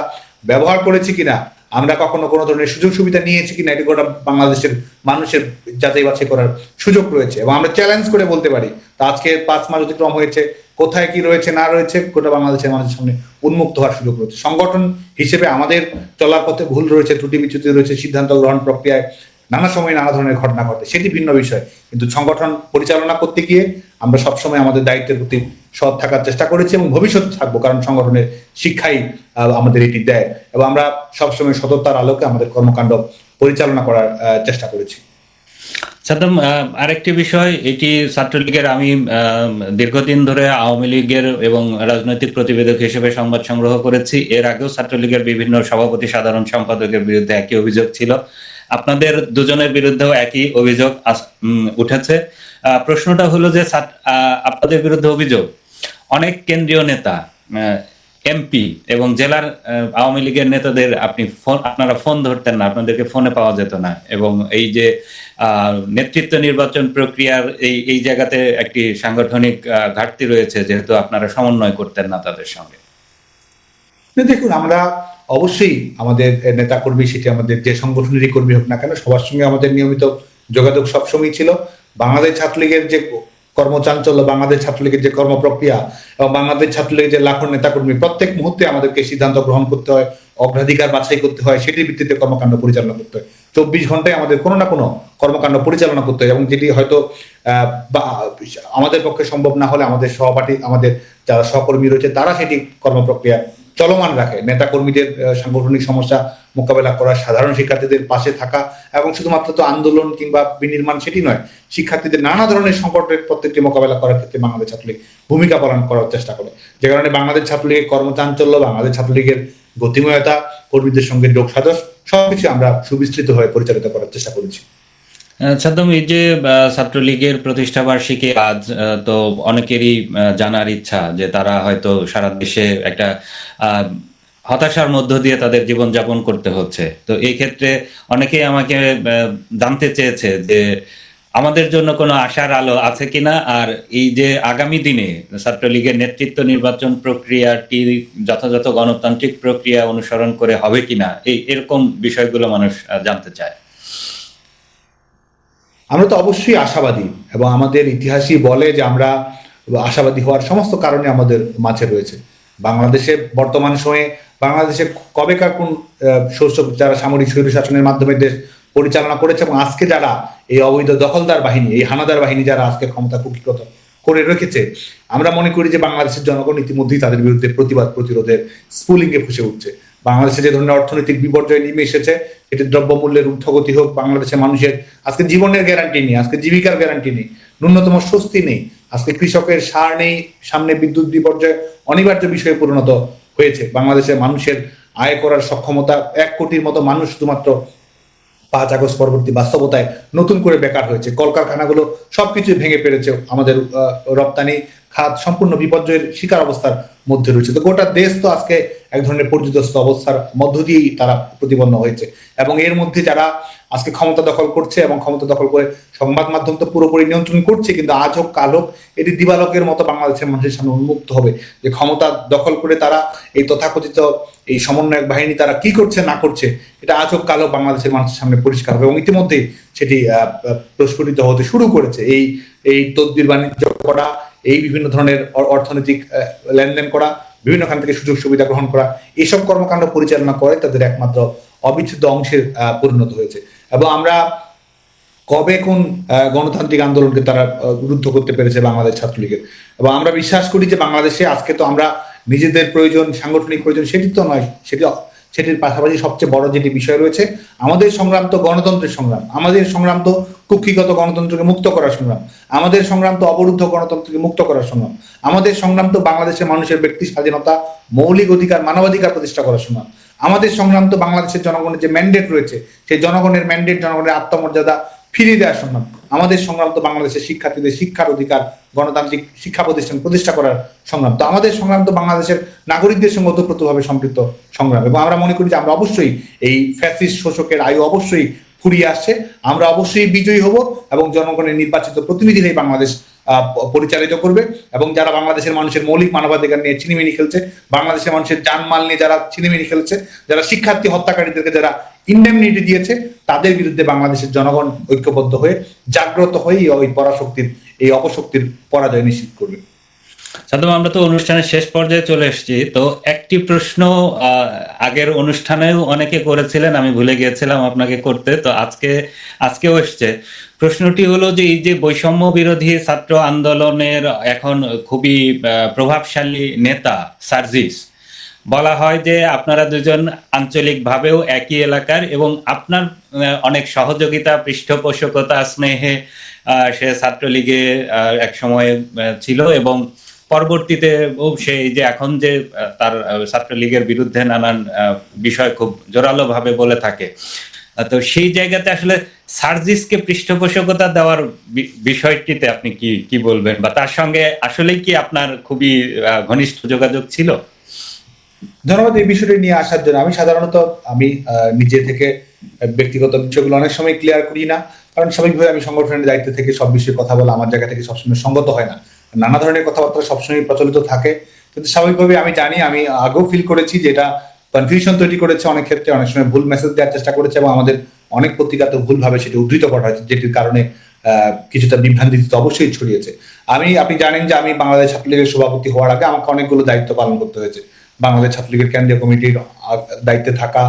ব্যবহার করেছি কিনা, আমরা কখনো কোনো ধরনের সুযোগ সুবিধা নিয়েছি কিনা, এটি গোটা বাংলাদেশের মানুষের যাচাই বাছাই করার সুযোগ রয়েছে। এবং আমরা চ্যালেঞ্জ করে বলতে পারি, তা আজকে 5 মাস অতিক্রম হয়েছে, কোথায় কি রয়েছে না রয়েছে গোটা বাংলাদেশের মানুষের সামনে উন্মুক্ত হওয়ার সুযোগ রয়েছে। সংগঠন হিসেবে আমাদের চলার পথে ভুল রয়েছে, ত্রুটি বিচ্যুতি রয়েছে, সিদ্ধান্ত গ্রহণ প্রক্রিয়ায় নানা সময় নানা ধরনের ঘটনা ঘটে, সেটি ভিন্ন বিষয়। কিন্তু সংগঠন পরিচালনা করতে গিয়ে আমরা সবসময় আমাদের দায়িত্বের প্রতি সৎ থাকার চেষ্টা করেছি এবং ভবিষ্যৎ থাকবো, কারণ সংগঠনের শিক্ষাই আমাদের এটি দেয়। এবং আমরা সবসময় সততার আলোকে আমাদের কর্মকাণ্ড পরিচালনা করার চেষ্টা করেছি। সাদ্দাম, আরেকটি বিষয়, এটি ছাত্রলীগের, আমি দীর্ঘদিন ধরে আওয়ামী লীগের এবং রাজনৈতিক প্রতিবেদক হিসেবে সংবাদ সংগ্রহ করেছি। এর আগেও ছাত্রলীগের বিভিন্ন সভাপতি, সাধারণ সম্পাদকের বিরুদ্ধে একই অভিযোগ ছিল। আপনাদের দুজনের বিরুদ্ধেও একই অভিযোগ উঠেছে। প্রশ্নটা হলো যে আপনাদের বিরুদ্ধে অভিযোগ অনেক কেন্দ্রীয় নেতা, এমপি এবং জেলার আওয়ামী লীগের নেতাদের আপনারা ফোন ধরতেন না, আপনাদেরকে ফোনে পাওয়া যেত না, এবং এই যে নেতৃত্ব নির্বাচন প্রক্রিয়ার এই জায়গাতে একটি সাংগঠনিক ঘাটতি রয়েছে, যেহেতু আপনারা সমন্বয় করতেন না তাদের সঙ্গে। দেখুন, আমরা অবশ্যই আমাদের নেতা কর্মী, সেটি আমাদের যে সংগঠনেরই কর্মী হোক না কেন, সবার সঙ্গে আমাদের নিয়মিত যোগাযোগ সবসময় ছিল। বাংলাদেশ ছাত্রলীগের যে কর্মচাঞ্চল্য, বাংলাদেশ ছাত্রলীগের যে কর্মপ্রক্রিয়া এবং বাংলাদেশ ছাত্রলীগের যে লাখো নেতাকর্মী, প্রত্যেক মুহূর্তে আমাদেরকে সিদ্ধান্ত গ্রহণ করতে হয়, অগ্রাধিকার বাছাই করতে হয়, সেটির ভিত্তিতে কর্মকাণ্ড পরিচালনা করতে হয়। 24 ঘন্টায় আমাদের কোনো না কোনো কর্মকাণ্ড পরিচালনা করতে হয়, এবং যেটি হয়তো আমাদের পক্ষে সম্ভব না হলে আমাদের সহপাঠী, আমাদের যারা সহকর্মী রয়েছে, তারা সেটি কর্মপ্রক্রিয়া চলমান রাখে। নেতা কর্মীদের সাংগঠনিক সমস্যা মোকাবেলা করা, সাধারণ শিক্ষার্থীদের পাশে থাকা, এবং শুধুমাত্র তো আন্দোলন কিংবা বিনির্মাণ সেটি নয়, শিক্ষার্থীদের নানা ধরনের সংকটের প্রত্যেকটি মোকাবেলা করার ক্ষেত্রে বাংলাদেশ ছাত্রলীগ ভূমিকা পালন করার চেষ্টা করে। যে কারণে বাংলাদেশ ছাত্রলীগের কর্মচাঞ্চল্য, বাংলাদেশ ছাত্রলীগের গতিময়তা, কর্মীদের সঙ্গে যোগ সাজস সবকিছু আমরা সুবিস্তৃত হয়ে পরিচালিত করার চেষ্টা করেছি। সাদ্দাম, এই যে ছাত্রলীগের প্রতিষ্ঠা বার্ষিকী আজ, তো অনেকেরই জানার ইচ্ছা যে তারা হয়তো সারা দেশে একটা হতাশার মধ্য দিয়ে তাদের জীবনযাপন করতে হচ্ছে। তো এই ক্ষেত্রে অনেকেই আমাকে জানতে চেয়েছে যে আমাদের জন্য কোনো আশার আলো আছে কিনা, আর এই যে আগামী দিনে ছাত্রলীগের নেতৃত্ব নির্বাচন প্রক্রিয়াটি যথাযথ গণতান্ত্রিক প্রক্রিয়া অনুসরণ করে হবে কিনা, এরকম বিষয়গুলো মানুষ জানতে চায়। আমরা তো অবশ্যই আশাবাদী, এবং আমাদের ইতিহাসই বলে যে আমরা আশাবাদী হওয়ার সমস্ত কারণে আমাদের মাঝে রয়েছে। বাংলাদেশে বর্তমান সময়ে বাংলাদেশে কবেকার কোন যারা সামরিক স্বৈরশাসনের মাধ্যমে দেশ পরিচালনা করেছে, এবং আজকে যারা এই অবৈধ দখলদার বাহিনী, এই হানাদার বাহিনী যারা আজকে ক্ষমতা কুক্ষিগত করে রেখেছে, আমরা মনে করি যে বাংলাদেশের জনগণ ইতিমধ্যেই তাদের বিরুদ্ধে প্রতিবাদ প্রতিরোধের স্ফুলিঙ্গে ফুসে উঠছে। বাংলাদেশে যে ধরনের অর্থনৈতিক বিপর্যয় নেমে এসেছে, এটি দ্রব্যমূল্যের ঊর্ধ্বগতি হোক, বাংলাদেশের মানুষের আজকে জীবনের গ্যারান্টি নেই, আজকে জীবিকার গ্যারান্টি নেই, ন্যূনতম স্বস্তি নেই, আজকে কৃষকের সার নেই, সামনে বিদ্যুৎ বিপর্যয় অনিবার্য বিষয়ে পরিণত হয়েছে। বাংলাদেশের মানুষের আয় করার সক্ষমতা, 1 কোটির মতো মানুষ শুধুমাত্র 5 আগস্ট পরবর্তী বাস্তবতায় নতুন করে বেকার হয়েছে। কলকারখানাগুলো সবকিছু ভেঙে পেরেছে, আমাদের রপ্তানি খাত সম্পূর্ণ বিপর্যয়ের শিকার অবস্থার মধ্যে রয়েছে। তো গোটা দেশ তো আজকে এক ধরনের পর্যুদস্ত অবস্থার মধ্য দিয়েই তারা প্রতিপন্ন হয়েছে। এবং এর মধ্যে যারা আজকে ক্ষমতা দখল করছে, এবং ক্ষমতা দখল করে সংবাদ মাধ্যম তো পুরোপুরি নিয়ন্ত্রণ করছে, কিন্তু আজ হোক কাল হোক এটি দিবালোকের মতো বাংলাদেশের মানুষের সামনে উন্মুক্ত হবে যে ক্ষমতা দখল করে তারা এই তথাকথিত এই সমন্বয়ক বাহিনী তারা কি করছে না করছে, এটা আজ হোক কাল হোক বাংলাদেশের মানুষের সামনে পরিষ্কার হবে। এবং ইতিমধ্যেই সেটি প্রস্ফুটিত হতে শুরু করেছে। এই তদবির বাণিজ্য করা, এই বিভিন্ন ধরনের অর্থনৈতিক লেনদেন করা, বিভিন্ন খান থেকে সুযোগ সুবিধা গ্রহণ করা, এইসব কর্মকাণ্ড পরিচালনা করে তাদের একমাত্র অবিচ্ছেদ্য অংশের পরিণত হয়েছে। এবং আমরা কবে কোন গণতান্ত্রিক আন্দোলনকে তারা রুদ্ধ করতে পেরেছে বাংলাদেশ ছাত্রলীগের। এবং আমরা বিশ্বাস করি যে বাংলাদেশে আজকে তো আমরা নিজেদের প্রয়োজন, সাংগঠনিক প্রয়োজন সেটি তো নয়, সেটির পাশাপাশি সবচেয়ে বড় যেটি বিষয় রয়েছে, আমাদের সংগ্রাম তো গণতন্ত্রের সংগ্রাম, আমাদের সংগ্রাম তো কুক্ষিগত গণতন্ত্রকে মুক্ত করার সংগ্রাম, আমাদের সংগ্রাম তো অবরুদ্ধ গণতন্ত্রকে মুক্ত করার সংগ্রাম, আমাদের সংগ্রাম তো বাংলাদেশের মানুষের ব্যক্তি স্বাধীনতা, মৌলিক অধিকার, মানবাধিকার প্রতিষ্ঠা করার সংগ্রাম, আমাদের সংগ্রাম তো বাংলাদেশের জনগণের যে ম্যান্ডেট রয়েছে সেই জনগণের ম্যান্ডেট, জনগণের আত্মমর্যাদা ফিরিয়ে দেওয়ার সংগ্রাম, আমাদের সংগ্রাম তো বাংলাদেশের শিক্ষার্থীদের শিক্ষার অধিকার, গণতান্ত্রিক শিক্ষা প্রতিষ্ঠান প্রতিষ্ঠা করার সংগ্রাম, তো আমাদের সংগ্রাম তো বাংলাদেশের নাগরিকদের সঙ্গে ওতপ্রোতভাবে সম্পৃক্ত সংগ্রাম। এবং আমরা মনে করি যে আমরা অবশ্যই এই ফ্যাসিস্ট শোষকের আয়ু অবশ্যই ফুরিয়ে আসছে, আমরা অবশ্যই বিজয়ী হব এবং জনগণের নির্বাচিত প্রতিনিধিরাই বাংলাদেশ পরিচালিত করবে। এবং যারা বাংলাদেশের মানুষের মৌলিক মানবাধিকার নিয়ে ছিনিমিনি খেলছে, বাংলাদেশের মানুষের জানমাল নিয়ে যারা ছিনিমিনি খেলছে, যারা শিক্ষার্থী হত্যাকারীদেরকে যারা ইন্ডেমনিটি দিয়েছে, তাদের বিরুদ্ধে বাংলাদেশের জনগণ ঐক্যবদ্ধ হয়ে জাগ্রত হয়ে ওই পরাশক্তির, এই অপশক্তির পরাজয় নিশ্চিত করবে। সাদম, আমরা তো অনুষ্ঠানের শেষ পর্যায়ে চলে এসেছি, তো একটি প্রশ্ন আগের অনুষ্ঠানেও অনেকে করেছিলেন, আমি ভুলে গিয়েছিলাম আপনাকে করতে, তো আজকেও এসছে। প্রশ্নটি হলো যে এই যে বৈষম্য বিরোধী ছাত্র আন্দোলনের এখন খুবই প্রভাবশালী নেতা সার্জিস, বলা হয় যে আপনারা দুজন আঞ্চলিকভাবেও একই এলাকার এবং আপনার অনেক সহযোগিতা, পৃষ্ঠপোষকতা, স্নেহে সে ছাত্রলীগে এক সময় ছিল এবং পরবর্তীতে সেই যে এখন যে তার ছাত্রলীগের বিরুদ্ধে নানান বিষয় খুব জোরালো ভাবে বলে থাকে, তো সেই জায়গাতে আসলে সার্জিসকে পৃষ্ঠপোষকতা দেওয়ার বিষয়টিতে আপনি কি বলবেন, বা তার সঙ্গে আসলে কি আপনার খুবই ঘনিষ্ঠ যোগাযোগ ছিল? ধন্যবাদ এই বিষয়টি নিয়ে আসার জন্য। আমি সাধারণত নিজে থেকে ব্যক্তিগত বিষয়গুলো অনেক সময় ক্লিয়ার করি না, কারণ স্বাভাবিকভাবে আমি সংগঠনের দায়িত্ব থেকে সব বিষয়ে কথা বলা আমার জায়গা থেকে সবসময় সঙ্গত হয় না, নানা ধরনের কথাবার্তা সবসময় প্রচলিত থাকে। কিন্তু স্বাভাবিকভাবে আমি জানি, আমি আগেও ফিল করেছি যে এটা কনফিউশন তৈরি করেছে অনেক ক্ষেত্রে, অনেক সময় ভুল মেসেজ দেওয়ার চেষ্টা করেছে এবং আমাদের অনেক পত্রিকাতে ভুলভাবে সেটি উদ্ধৃত করা হয়েছে, যেটির কারণে কিছুটা বিভ্রান্তি তো অবশ্যই ছড়িয়েছে। আপনি জানেন যে আমি বাংলাদেশ ছাত্রলীগের সভাপতি হওয়ার আগে আমাকে অনেকগুলো দায়িত্ব পালন করতে হয়েছে। বাংলাদেশ ছাত্রলীগের কেন্দ্রীয় কমিটির দায়িত্বে থাকা,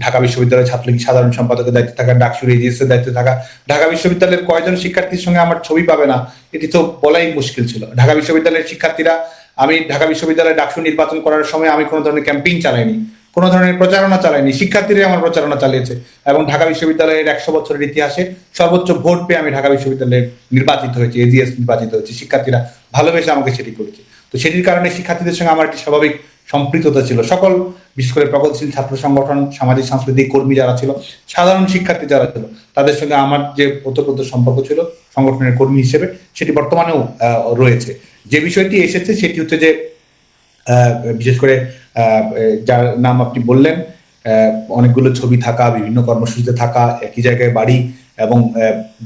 ঢাকা বিশ্ববিদ্যালয়ের ছাত্রলীগ সাধারণ সম্পাদকের দায়িত্বে থাকা, ডাকসুর এজিএসের দায়িত্বে থাকা, ঢাকা বিশ্ববিদ্যালয়ের কয়জন শিক্ষার্থীর সঙ্গে আমার ছবি পাবে না এটি তো বলাই মুশকিল ছিল। ঢাকা বিশ্ববিদ্যালয়ের শিক্ষার্থীরা, আমি ঢাকা বিশ্ববিদ্যালয়ে ডাকসু নির্বাচন করার সময় আমি কোনো ধরনের ক্যাম্পেইন চালাইনি, কোনো ধরনের প্রচারণা চালাইনি, শিক্ষার্থীরাই আমার প্রচারণা চালিয়েছে এবং ঢাকা বিশ্ববিদ্যালয়ের 100 বছরের ইতিহাসে সর্বোচ্চ ভোট পেয়ে আমি ঢাকা বিশ্ববিদ্যালয়ে নির্বাচিত হয়েছি, এজিএস নির্বাচিত হয়েছি, শিক্ষার্থীরা ভালোবেসে আমাকে সেটি করেছে। তো সেটির কারণে শিক্ষার্থীদের সঙ্গে আমার একটি স্বাভাবিক সম্পৃক্ততা ছিল। সকল, বিশেষ করে প্রগতিশীল ছাত্র সংগঠন, সামাজিক সাংস্কৃতিক কর্মী যারা ছিল, সাধারণ শিক্ষার্থী যারা ছিল, তাদের সঙ্গে আমার যে ওতপ্রোত সম্পর্ক ছিল সংগঠনের কর্মী হিসেবে, সেটি বর্তমানেও রয়েছে। যে বিষয়টি এসেছে সেটি হচ্ছে যে বিশেষ করে যার নাম আপনি বললেন, অনেকগুলো ছবি থাকা, বিভিন্ন কর্মসূচিতে থাকা, একই জায়গায় বাড়ি এবং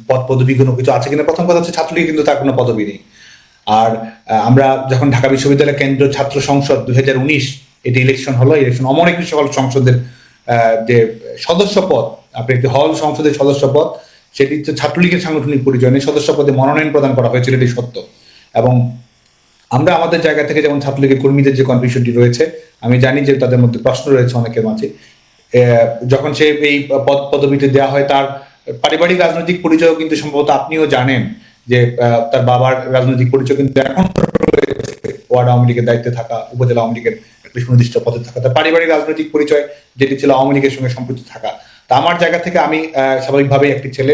পদ পদবি কোনো কিছু আছে কিনা। প্রথম কথা হচ্ছে ছাত্রলীগ কিন্তু তার কোনো পদবি নেই। আর আমরা যখন ঢাকা বিশ্ববিদ্যালয় কেন্দ্রীয় ছাত্র সংসদ 2019 এটি ইলেকশন হলো, ইলেকশন অমর একুশে হল সংসদের যে সদস্য পদ, আপনি একটি হল সংসদের সদস্য পদ, সেটি হচ্ছে ছাত্রলীগের সাংগঠনিক পরিচয় নেই, সদস্য পদে মনোনয়ন প্রদান করা হয়েছিল, এটি সত্য। এবং আমরা আমাদের জায়গা থেকে যেমন ছাত্রলীগের কর্মীদের যে কনফিউশনটি রয়েছে, আমি জানি যে তাদের মধ্যে প্রশ্ন রয়েছে অনেকের মাঝে, যখন সে এই পদ পদবিতে দেওয়া হয় তার পারিবারিক রাজনৈতিক পরিচয় কিন্তু সম্ভবত আপনিও জানেন যে তার বাবার রাজনৈতিক পরিচয় কিন্তু এখন ওয়ার্ড আওয়ামী লীগের দায়িত্বে থাকা, উপজেলা আওয়ামী লীগের সুনির্দিষ্ট পদে থাকা, তার পারিবারিক রাজনৈতিক পরিচয় যেটি ছিল আওয়ামী লীগের সঙ্গে সম্পৃক্ত থাকা। তা আমার জায়গা থেকে আমি স্বাভাবিকভাবে একটি ছেলে,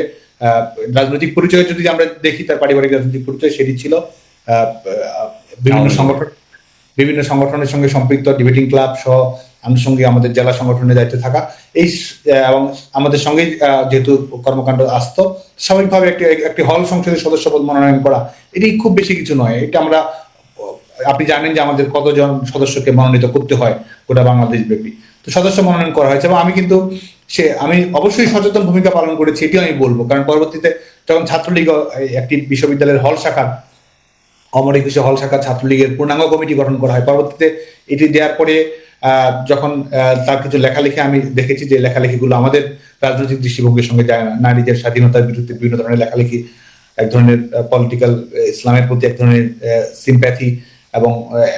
রাজনৈতিক পরিচয় যদি আমরা দেখি, তার পারিবারিক রাজনৈতিক পরিচয় সেটি ছিল বিভিন্ন সংগঠনের সঙ্গে সম্পৃক্ত, ডিবেটিং ক্লাব সহ আনুষঙ্গিক আমাদের জেলা সংগঠনের দায়িত্বে থাকা, এই এবং আমাদের সঙ্গে যেহেতু কর্মকাণ্ড আসতো, স্বাভাবিকভাবে একটি হল সংসদের সদস্যপদ মনোনয়ন করা এটি খুব বেশি কিছু নয়। এটা আমরা, আপনি জানেন যে আমাদের কতজন সদস্যকে মনোনীত করতে হয় গোটা বাংলাদেশ ব্যাপী, তো সদস্য মনোনয়ন করা হয়েছে এবং আমি কিন্তু আমি অবশ্যই সচেতন ভূমিকা পালন করেছি, এটিও আমি বলবো। কারণ পরবর্তীতে যখন ছাত্রলীগ একটি বিশ্ববিদ্যালয়ের হল শাখার, অমর একুশে হল শাখা ছাত্রলীগের পূর্ণাঙ্গ কমিটি গঠন করা হয়, পরবর্তীতে এটি দেওয়ার পরে যখন তার কিছু লেখালেখি আমি দেখেছি, যে লেখালেখিগুলো আমাদের রাজনৈতিক দৃষ্টিভঙ্গির সঙ্গে যায় না, নারীদের স্বাধীনতার বিরুদ্ধে বিভিন্ন ধরনের লেখালেখি, এক ধরনের পলিটিক্যাল ইসলামের প্রতি এক ধরনের সিম্প্যাথি এবং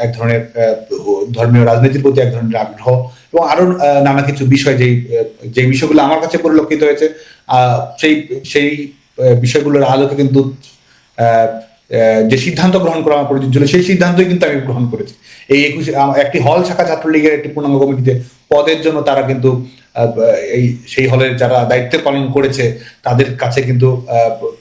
এক ধরনের ধর্মীয় রাজনীতির প্রতি এক ধরনের আগ্রহ এবং আরো নানা কিছু বিষয়, যেই বিষয়গুলো আমার কাছে পরিলক্ষিত হয়েছে, সেই বিষয়গুলোর আলোকে কিন্তু যে সিদ্ধান্ত গ্রহণ করা আমার প্রয়োজন ছিল সেই সিদ্ধান্তই কিন্তু আমি গ্রহণ করেছি। এই 21 একটি হল শাখা ছাত্রলীগের একটি পূর্ণাঙ্গ কমিটিতে পদের জন্য তারা কিন্তু এই সেই হলের যারা দায়িত্ব পালন করেছে তাদের কাছে কিন্তু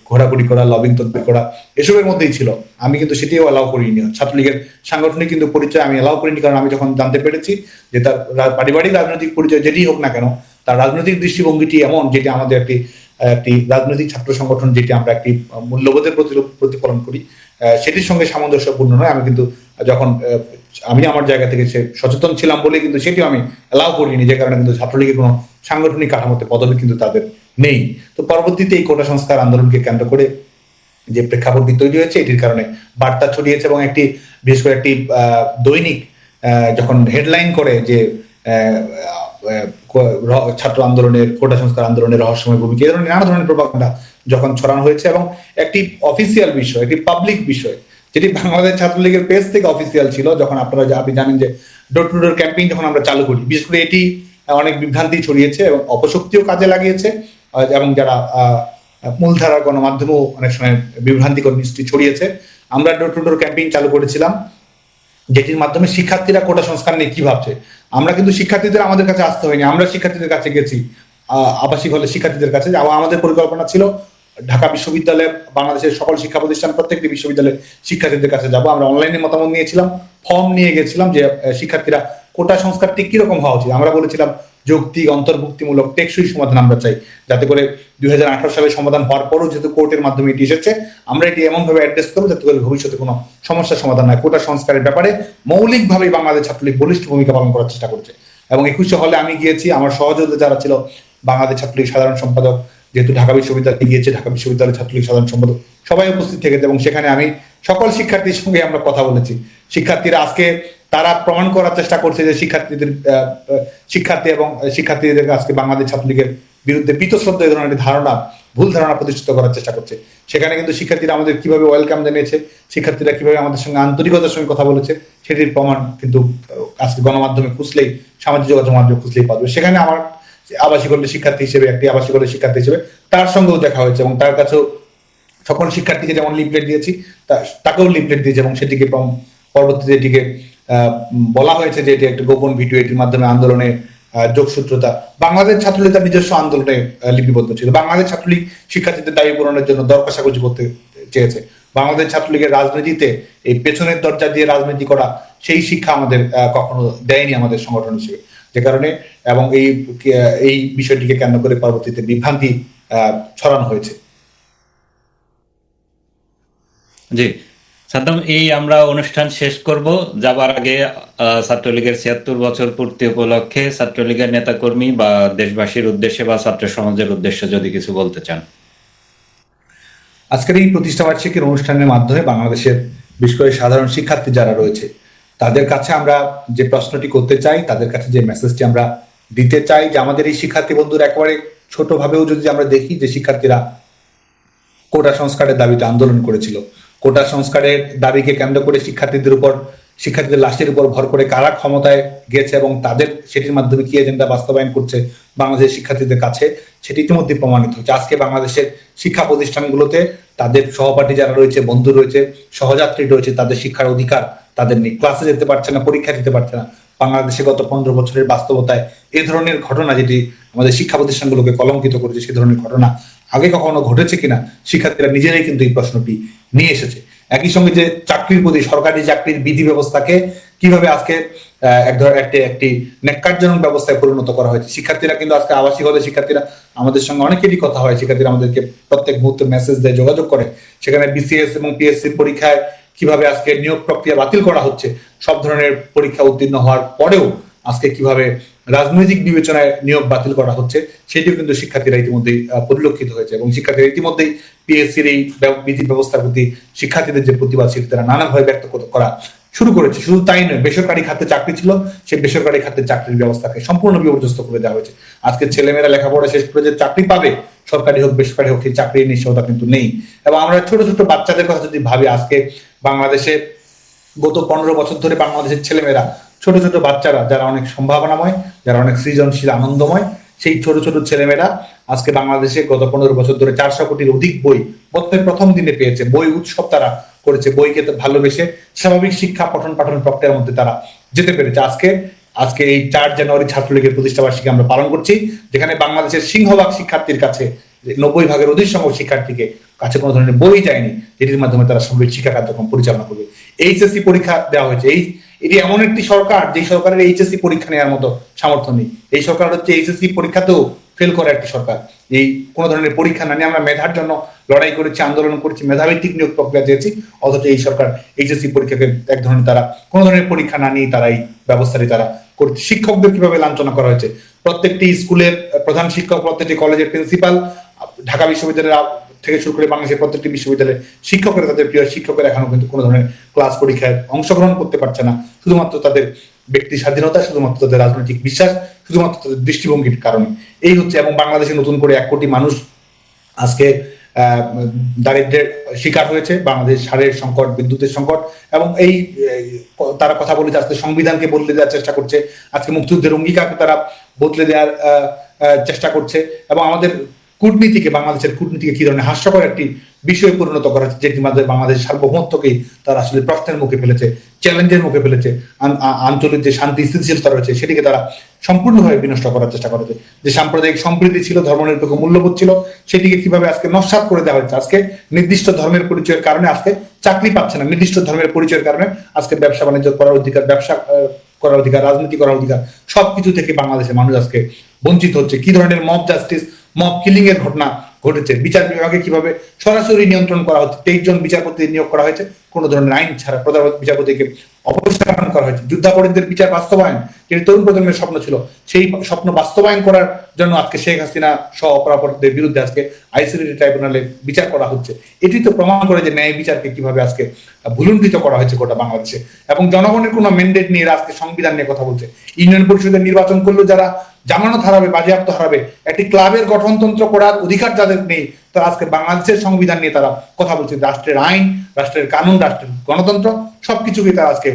ঘোরাঘুরি করা, লবিং তদবির করা এসবের মধ্যেই ছিল। আমি কিন্তু সেটিও অ্যালাউ করিনি। ছাত্রলীগের সাংগঠনিক কিন্তু পরিচয় আমি অ্যালাউ করিনি, কারণ আমি যখন জানতে পেরেছি যে তার পারিবারিক রাজনৈতিক পরিচয় যেটি হোক না কেন, তার রাজনৈতিক দৃষ্টিভঙ্গিটি এমন যেটি আমাদের একটি একটি রাজনৈতিক ছাত্র সংগঠন যেটি আমরা একটি মূল্যবোধের প্রতিফলন করি সেটির সঙ্গে সামঞ্জস্যপূর্ণ নয়। আমি কিন্তু যখন আমি আমার জায়গা থেকে সে সচেতন ছিলাম বলে কিন্তু সেটিও আমি অ্যালাউ করিনি, যে কারণে কিন্তু ছাত্রলীগের কোনো সাংগঠনিক কাঠামোতে পদবি কিন্তু তাদের নেই। তো পরবর্তীতে এই কোটা সংস্কার আন্দোলনকে কেন্দ্র করে যে প্রেক্ষাপটটি তৈরি হয়েছে এটির কারণে বার্তা ছড়িয়েছে, এবং একটি বিশেষ করে একটি দৈনিক যখন হেডলাইন করে যে ছাত্র আন্দোলনের, কোটা সংস্কার আন্দোলনের রহস্যময় ভূমিকা, এই ধরনের নানা ধরনের প্রপাগান্ডা যখন ছড়ানো হয়েছে, এবং একটি অফিসিয়াল বিষয়, একটি পাবলিক বিষয় যেটি বাংলাদেশ ছাত্রলীগের পেজ থেকে অফিসিয়াল ছিল, যখন আপনি জানেন যে ডোর টু ডোর ক্যাম্পেইন যখন আমরা চালু করি, বিশেষ করে এটি অনেক বিভ্রান্তি ছড়িয়েছে এবং অপশক্তিও কাজে লাগিয়েছে, এবং যারা মূলধারার গণমাধ্যমেও অনেক সময় বিভ্রান্তিকর নিউজটি ছড়িয়েছে। আমরা ডোর টু ডোর ক্যাম্পেইন চালু করেছিলাম, যেটির মাধ্যমে শিক্ষার্থীরা কোটা সংস্কার নিয়ে কি ভাবছে। আমরা কিন্তু শিক্ষার্থীদের আমাদের কাছে আসতে হয়নি, আমরা শিক্ষার্থীদের কাছে গেছি, আবাসিক হলে শিক্ষার্থীদের কাছে। আমাদের পরিকল্পনা ছিল ঢাকা বিশ্ববিদ্যালয়ে, বাংলাদেশের সকল শিক্ষা প্রতিষ্ঠান, প্রত্যেকটি বিশ্ববিদ্যালয়ের শিক্ষার্থীদের কাছে যাব। আমরা অনলাইনে মতামত নিয়েছিলাম, ফর্ম নিয়ে গেছিলাম যে শিক্ষার্থীরা কোটা সংস্কারটি কিরকম হওয়া উচিত। আমরা বলেছিলাম যৌক্তিক, অন্তর্ভুক্তিমূলক, টেকসই সমাধান আমরা চাই, যাতে করে 2018 সালে সমাধান হওয়ার পরও যেহেতু কোর্টের মাধ্যমে এটি এসেছে, আমরা এটি এমনভাবে অ্যাড্রেস করবো যাতে করে ভবিষ্যতে কোনো সমস্যার সমাধান হয়। কোটা সংস্কারের ব্যাপারে মৌলিকভাবেই বাংলাদেশ ছাত্রলীগ বলিষ্ঠ ভূমিকা পালন করার চেষ্টা করছে। এবং 21 হলে আমি গিয়েছি, আমার সহযোগিতা যারা ছিল, বাংলাদেশ ছাত্রলীগ সাধারণ সম্পাদক যেহেতু ঢাকা বিশ্ববিদ্যালয়ে গিয়েছে, ঢাকা বিশ্ববিদ্যালয়ের ছাত্রলীগ সাধারণ সম্পাদক সবাই উপস্থিত থেকেছে, এবং সেখানে আমি সকল শিক্ষার্থীর সঙ্গে আমরা কথা বলেছি। শিক্ষার্থীরা আজকে তারা প্রমাণ করার চেষ্টা করছে যে শিক্ষার্থী এবং শিক্ষার্থীদের আজকে বাংলাদেশ ছাত্রলীগের বিরুদ্ধে বীতশ্রদ্ধ এই ধরনের ধারণা, ভুল ধারণা প্রতিষ্ঠিত করার চেষ্টা করছে। সেখানে কিন্তু শিক্ষার্থীরা আমাদের কিভাবে ওয়েলকাম জানিয়েছে, শিক্ষার্থীরা কিভাবে আমাদের সঙ্গে আন্তরিকতার সঙ্গে কথা বলেছে, সেটির প্রমাণ কিন্তু আজকে গণমাধ্যমে খুঁজলেই, সামাজিক যোগাযোগ মাধ্যমে খুঁজলেই পাবে। সেখানে আমার আবাসিক হলের শিক্ষার্থী হিসেবে, একটি আবাসিক হলের শিক্ষার্থী হিসেবে তার সঙ্গেও দেখা হয়েছে, এবং তার কাছেও সকল শিক্ষার্থীকে যেমন লিফলেট দিয়েছি তাকেও লিফলেট দিয়েছে, এবং সেটিকে পরবর্তীতে এটিকে বলা হয়েছে যে এটি একটা গোপন ভিডিও, এটির মাধ্যমে আন্দোলনের যোগসূত্রতা। বাংলাদেশ ছাত্রলীগ তার নিজস্ব আন্দোলনে লিপিবদ্ধ ছিল। বাংলাদেশ ছাত্রলীগ শিক্ষার্থীদের দাবি পূরণের জন্য দর কষাকষি করতে চেয়েছে। বাংলাদেশ ছাত্রলীগের রাজনীতিতে এই পেছনের দরজা দিয়ে রাজনীতি করা, সেই শিক্ষা আমাদের কখনো দেয়নি আমাদের সংগঠন হিসেবে, যে কারণে এবং এই বিষয়টিকে কেন্দ্র করে পরবর্তীতে বিভ্রান্তি ছড়ানো হয়েছে। জি সাদ্দাম, এই আমরা অনুষ্ঠান শেষ করব, যাবার আগে ছাত্রলীগের 76 বছর পূর্তি উপলক্ষে ছাত্রলীগের নেতাকর্মী বা দেশবাসীর উদ্দেশ্যে বা ছাত্র সমাজের উদ্দেশ্যে যদি কিছু বলতে চান। আজকের এই প্রতিষ্ঠা বার্ষিকীর অনুষ্ঠানের মাধ্যমে বাংলাদেশের বিশেষ করে সাধারণ শিক্ষার্থী যারা রয়েছে তাদের কাছে আমরা যে প্রশ্নটি করতে চাই, তাদের কাছে যে মেসেজটি আমরা দিতে চাই, যে আমাদের এই শিক্ষার্থী বন্ধুরা একেবারে ছোটভাবেও যদি আমরা দেখি যে শিক্ষার্থীরা কোটা সংস্কারের দাবিতে আন্দোলন করেছিল, কোটা সংস্কারের দাবিকে কেন্দ্র করে শিক্ষার্থীদের লাশের উপর ভর করে কারা ক্ষমতায় গেছে এবং তাদের সেটির মাধ্যমে কি এজেন্ডা বাস্তবায়ন করছে বাংলাদেশের শিক্ষার্থীদের কাছে, সেটি ইতিমধ্যে প্রমাণিত হচ্ছে। আজকে বাংলাদেশের শিক্ষা প্রতিষ্ঠানগুলোতে তাদের সহপাঠী যারা রয়েছে, বন্ধু রয়েছে, সহযাত্রী রয়েছে, তাদের শিক্ষার অধিকার তাদের নেই, ক্লাসে যেতে পারছে না, পরীক্ষা দিতে পারছে না। বাংলাদেশে গত 15 বছরের বাস্তবতায় এ ধরনের ঘটনা, যেটি আমাদের শিক্ষা প্রতিষ্ঠানগুলোকে কলঙ্কিত করেছে, সে ধরনের ঘটনা আগে কখনো ঘটেছে কিনা শিক্ষার্থীরা নিজেরাই কিন্তু এই প্রশ্নটি নিয়ে এসেছে। একই সঙ্গে যে চাকরির প্রতি, সরকারি চাকরির বিধি ব্যবস্থাকে কিভাবে আজকে একটি ন্যাক্কারজনক ব্যবস্থায় পরিণত করা হয়েছে। শিক্ষার্থীরা কিন্তু আজকে আবাসিক হলে শিক্ষার্থীরা আমাদের সঙ্গে অনেকেরই কথা হয়, শিক্ষার্থীরা আমাদেরকে প্রত্যেক মুহূর্তে মেসেজ দেয়, যোগাযোগ করে। সেখানে বিসিএস এবং পিএসসি পরীক্ষায় কিভাবে আজকে নিয়োগ প্রক্রিয়া বাতিল করা হচ্ছে, সব ধরনের পরীক্ষা উত্তীর্ণ হওয়ার পরেও আজকে কিভাবে রাজনৈতিক বিবেচনায় নিয়োগ বাতিল করা হচ্ছে, সেটিও কিন্তু শিক্ষার্থীরা ইতিমধ্যেই পরিলক্ষিত হয়েছে। এবং শিক্ষার্থীরা ইতিমধ্যেই পিএসসির এই বিধি ব্যবস্থার প্রতি শিক্ষার্থীদের যে প্রতিবাদ, সেটি তারা নানাভাবে ব্যক্ত করা শুরু করেছে। শুধু তাই নয়, বেসরকারি খাতে চাকরি ছিল, সেই বেসরকারি খাতে চাকরির ব্যবস্থাকে সম্পূর্ণ বিপর্যস্ত করে দেওয়া হয়েছে। আজকে ছেলেমেয়েরা লেখাপড়া শেষ করে যে চাকরি পাবে, সরকারি হোক বেসরকারি হোক, সেই চাকরির নিশ্চয়তা কিন্তু নেই। এবং আমরা ছোট ছোট বাচ্চাদের কথা যদি ভাবি, আজকে বাংলাদেশে গত 15 বছর ধরে বাংলাদেশের ছেলেমেয়েরা, ছোট ছোট বাচ্চারা যারা অনেক সম্ভাবনাময়, যারা অনেক সৃজনশীল, আনন্দময়, সেই ছোট ছোট ছেলেমেয়েরা আজকে বাংলাদেশে গত 15 বছর ধরে 400 কোটির অধিক বই বছরের প্রথম দিনে পেয়েছে। বই উৎসব তারা করেছে, বইকে ভালোবেসে স্বাভাবিক শিক্ষা পঠন পাঠন প্রক্রিয়ার মধ্যে তারা যেতে পেরেছে। আজকে এই 4 জানুয়ারি ছাত্রলীগের প্রতিষ্ঠা বার্ষিকী আমরা পালন করছি, যেখানে বাংলাদেশের সিংহভাগ শিক্ষার্থীর কাছে 90 ভাগের অধিক সংখ্যক শিক্ষার্থীকে কাছে কোনো ধরনের বই যায়নি, যেটির মাধ্যমে তারা স্বাভাবিক শিক্ষা কার্যক্রম পরিচালনা করবে। এইচএসসি পরীক্ষা দেওয়া হয়েছে। এটি এমন একটি সরকার যে সরকারের এইচএসসি পরীক্ষা নেওয়ার মতো সামর্থ্য নেই। এই সরকার হচ্ছে এইচএসসি পরীক্ষাতেও ফেল করা একটি সরকার। এই কোনো ধরনের পরীক্ষা না নিয়ে আমরা মেধার জন্য লড়াই করেছি, আন্দোলন করেছি, মেধাভিত্তিক নিয়োগ প্রক্রিয়া চেয়েছি, অথচ এই সরকার এইচএসসি পরীক্ষাকে এক ধরনের তারা কোনো ধরনের পরীক্ষা না নিয়ে তারা এই ব্যবস্থাটি তারা করছে। শিক্ষকদের কিভাবে লাঞ্ছনা করা হয়েছে, প্রত্যেকটি স্কুলের প্রধান শিক্ষক, প্রত্যেকটি কলেজের প্রিন্সিপাল, ঢাকা বিশ্ববিদ্যালয়ের থেকে শুরু করে বাংলাদেশের প্রত্যেকটি বিশ্ববিদ্যালয়ের শিক্ষকেরা, তাদের প্রিয় শিক্ষকেরা এখনো কিন্তু কোনো ধরনের ক্লাস পরীক্ষায় অংশগ্রহণ করতে পারছে না, শুধুমাত্র তাদের ব্যক্তি স্বাধীনতা, শুধুমাত্র তাদের রাজনৈতিক বিশ্বাস, শুধুমাত্র তাদের দৃষ্টিভঙ্গির কারণে। এই হচ্ছে, এবং বাংলাদেশে নতুন করে 1 কোটি মানুষ আজকে দারিদ্র্যের শিকার হয়েছে। বাংলাদেশ সারের সংকট, বিদ্যুতের সংকট, এবং এই তারা কথা বলে আজকে সংবিধানকে বদলে দেওয়ার চেষ্টা করছে, আজকে মুক্তিযুদ্ধের অঙ্গীকারকে তারা বদলে দেওয়ার চেষ্টা করছে, এবং আমাদের কূটনীতিকে, বাংলাদেশের কূটনীতিকে কি ধরনের হাস্যকর একটি বিষয়ে পরিণত করা হচ্ছে, যেটির মাধ্যমে বাংলাদেশ সার্বভৌমত্বকেই তারা আসলে প্রশ্নের মুখে ফেলেছে, চ্যালেঞ্জের মুখে ফেলেছে। আঞ্চলিক যে শান্তি স্থিতিশীলতা রয়েছে সেটিকে তারা সম্পূর্ণভাবে বিনষ্ট করার চেষ্টা করেছে। যে সাম্প্রদায়িক সম্প্রীতি ছিল, ধর্মনিরপেক্ষ মূল্যবোধ ছিল, সেটিকে কিভাবে আজকে নস্যাৎ করে দেওয়া হচ্ছে। আজকে নির্দিষ্ট ধর্মের পরিচয়ের কারণে আজকে চাকরি পাচ্ছে না, নির্দিষ্ট ধর্মের পরিচয়ের কারণে আজকে ব্যবসা বাণিজ্য করার অধিকার, ব্যবসা করার অধিকার, রাজনীতি করার অধিকার, সবকিছু থেকে বাংলাদেশের মানুষ আজকে বঞ্চিত হচ্ছে। কি ধরনের মব জাস্টিস, মব কিলিং এর ঘটনা ঘটেছে, বিচার বিভাগে কিভাবে সরাসরি নিয়ন্ত্রণ করা হচ্ছে, 23 জন বিচারপতি নিয়োগ করা হয়েছে কোনো ধরনের আইন ছাড়া, প্রধান বিচারপতিকে অপসারণ করা হয়েছে। যুদ্ধাপরাধীদের বিচার বাস্তবায়ন, যেটি তরুণ প্রজন্মের স্বপ্ন ছিল, সেই স্বপ্ন বাস্তবায়ন করার জন্য আজকে শেখ হাসিনা সহ অপরাধীদের বিরুদ্ধে আজকে আইসিটি ট্রাইব্যুনালে বিচার করা হচ্ছে। এটি তো প্রমাণ করে যে ন্যায় বিচারকে কিভাবে আজকে ভুলুণ্ঠিত করা হয়েছে গোটা বাংলাদেশে। এবং জনগণের কোনো ম্যান্ডেট নিয়ে আজকে সংবিধান নিয়ে কথা বলছে। ইউনিয়ন পরিষদের নির্বাচন করলেও যারা জামানত হারাবে, বাজেয়াপ্ত হারাবে, একটি ক্লাবের গঠনতন্ত্র করার অধিকার যাদের নেই, তারা আজকে বাংলাদেশের সংবিধান নিয়ে তারা কথা বলছে। রাষ্ট্রের আইন, রাষ্ট্রের কানুন, রাষ্ট্রের গণতন্ত্র সবকিছুকে তারা আজকে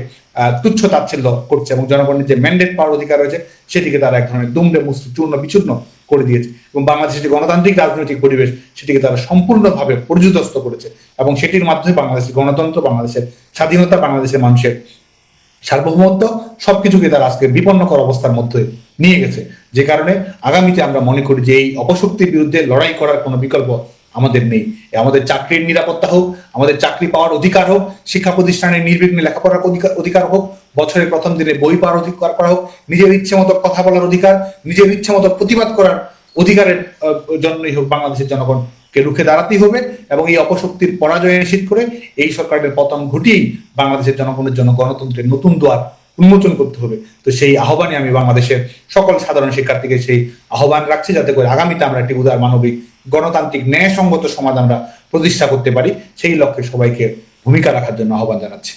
তুচ্ছ তাচ্ছিল্য করছে, এবং জনগণের যে ম্যান্ডেট পাওয়ার অধিকার রয়েছে সেটিকে তারা এক ধরনের দুমড়ে মুচড়ে চূর্ণ বিচূর্ণ করে দিয়েছে। এবং বাংলাদেশের যে গণতান্ত্রিক রাজনৈতিক পরিবেশ সেটিকে তারা সম্পূর্ণভাবে পর্যুদস্ত করেছে, এবং সেটির মাধ্যমে বাংলাদেশের গণতন্ত্র, বাংলাদেশের স্বাধীনতা, বাংলাদেশের মানুষের সার্বভৌমত্ব সবকিছুকে তারা আজকে বিপন্নকর অবস্থার মধ্যে নিয়ে গেছে। যে কারণে আগামীতে আমরা মনে করি যে এই অপশক্তির বিরুদ্ধে লড়াই করার কোনো বিকল্প আমাদের নেই। আমাদের চাকরির নিরাপত্তা হোক, আমাদের চাকরি পাওয়ার অধিকার হোক, শিক্ষা প্রতিষ্ঠানে নির্বিঘ্নে লেখাপড়ার অধিকার হোক, বছরের প্রথম দিনে বই পাওয়ার অধিকার করা হোক, নিজের ইচ্ছে মতো কথা বলার অধিকার, নিজের ইচ্ছে মতো প্রতিবাদ করার অধিকারের জন্যই হোক, বাংলাদেশের জনগণকে রুখে দাঁড়াতেই হবে, এবং এই অপশক্তির পরাজয় নিশ্চিত করে এই সরকারের পতন ঘটিয়েই বাংলাদেশের জনগণের জন্য গণতন্ত্রের নতুন দুয়ার উন্মোচন করতে হবে। তো সেই আহ্বানে আমি বাংলাদেশের সকল সাধারণ শিক্ষার্থীকে সেই আহ্বান রাখছি, যাতে করে আগামীতে আমরা একটি উদার, মানবিক, গণতান্ত্রিক, ন্যায়সঙ্গত সমাজ আমরা প্রতিষ্ঠা করতে পারি। সেই লক্ষ্যে সবাইকে ভূমিকা রাখার জন্য আহ্বান জানাচ্ছি।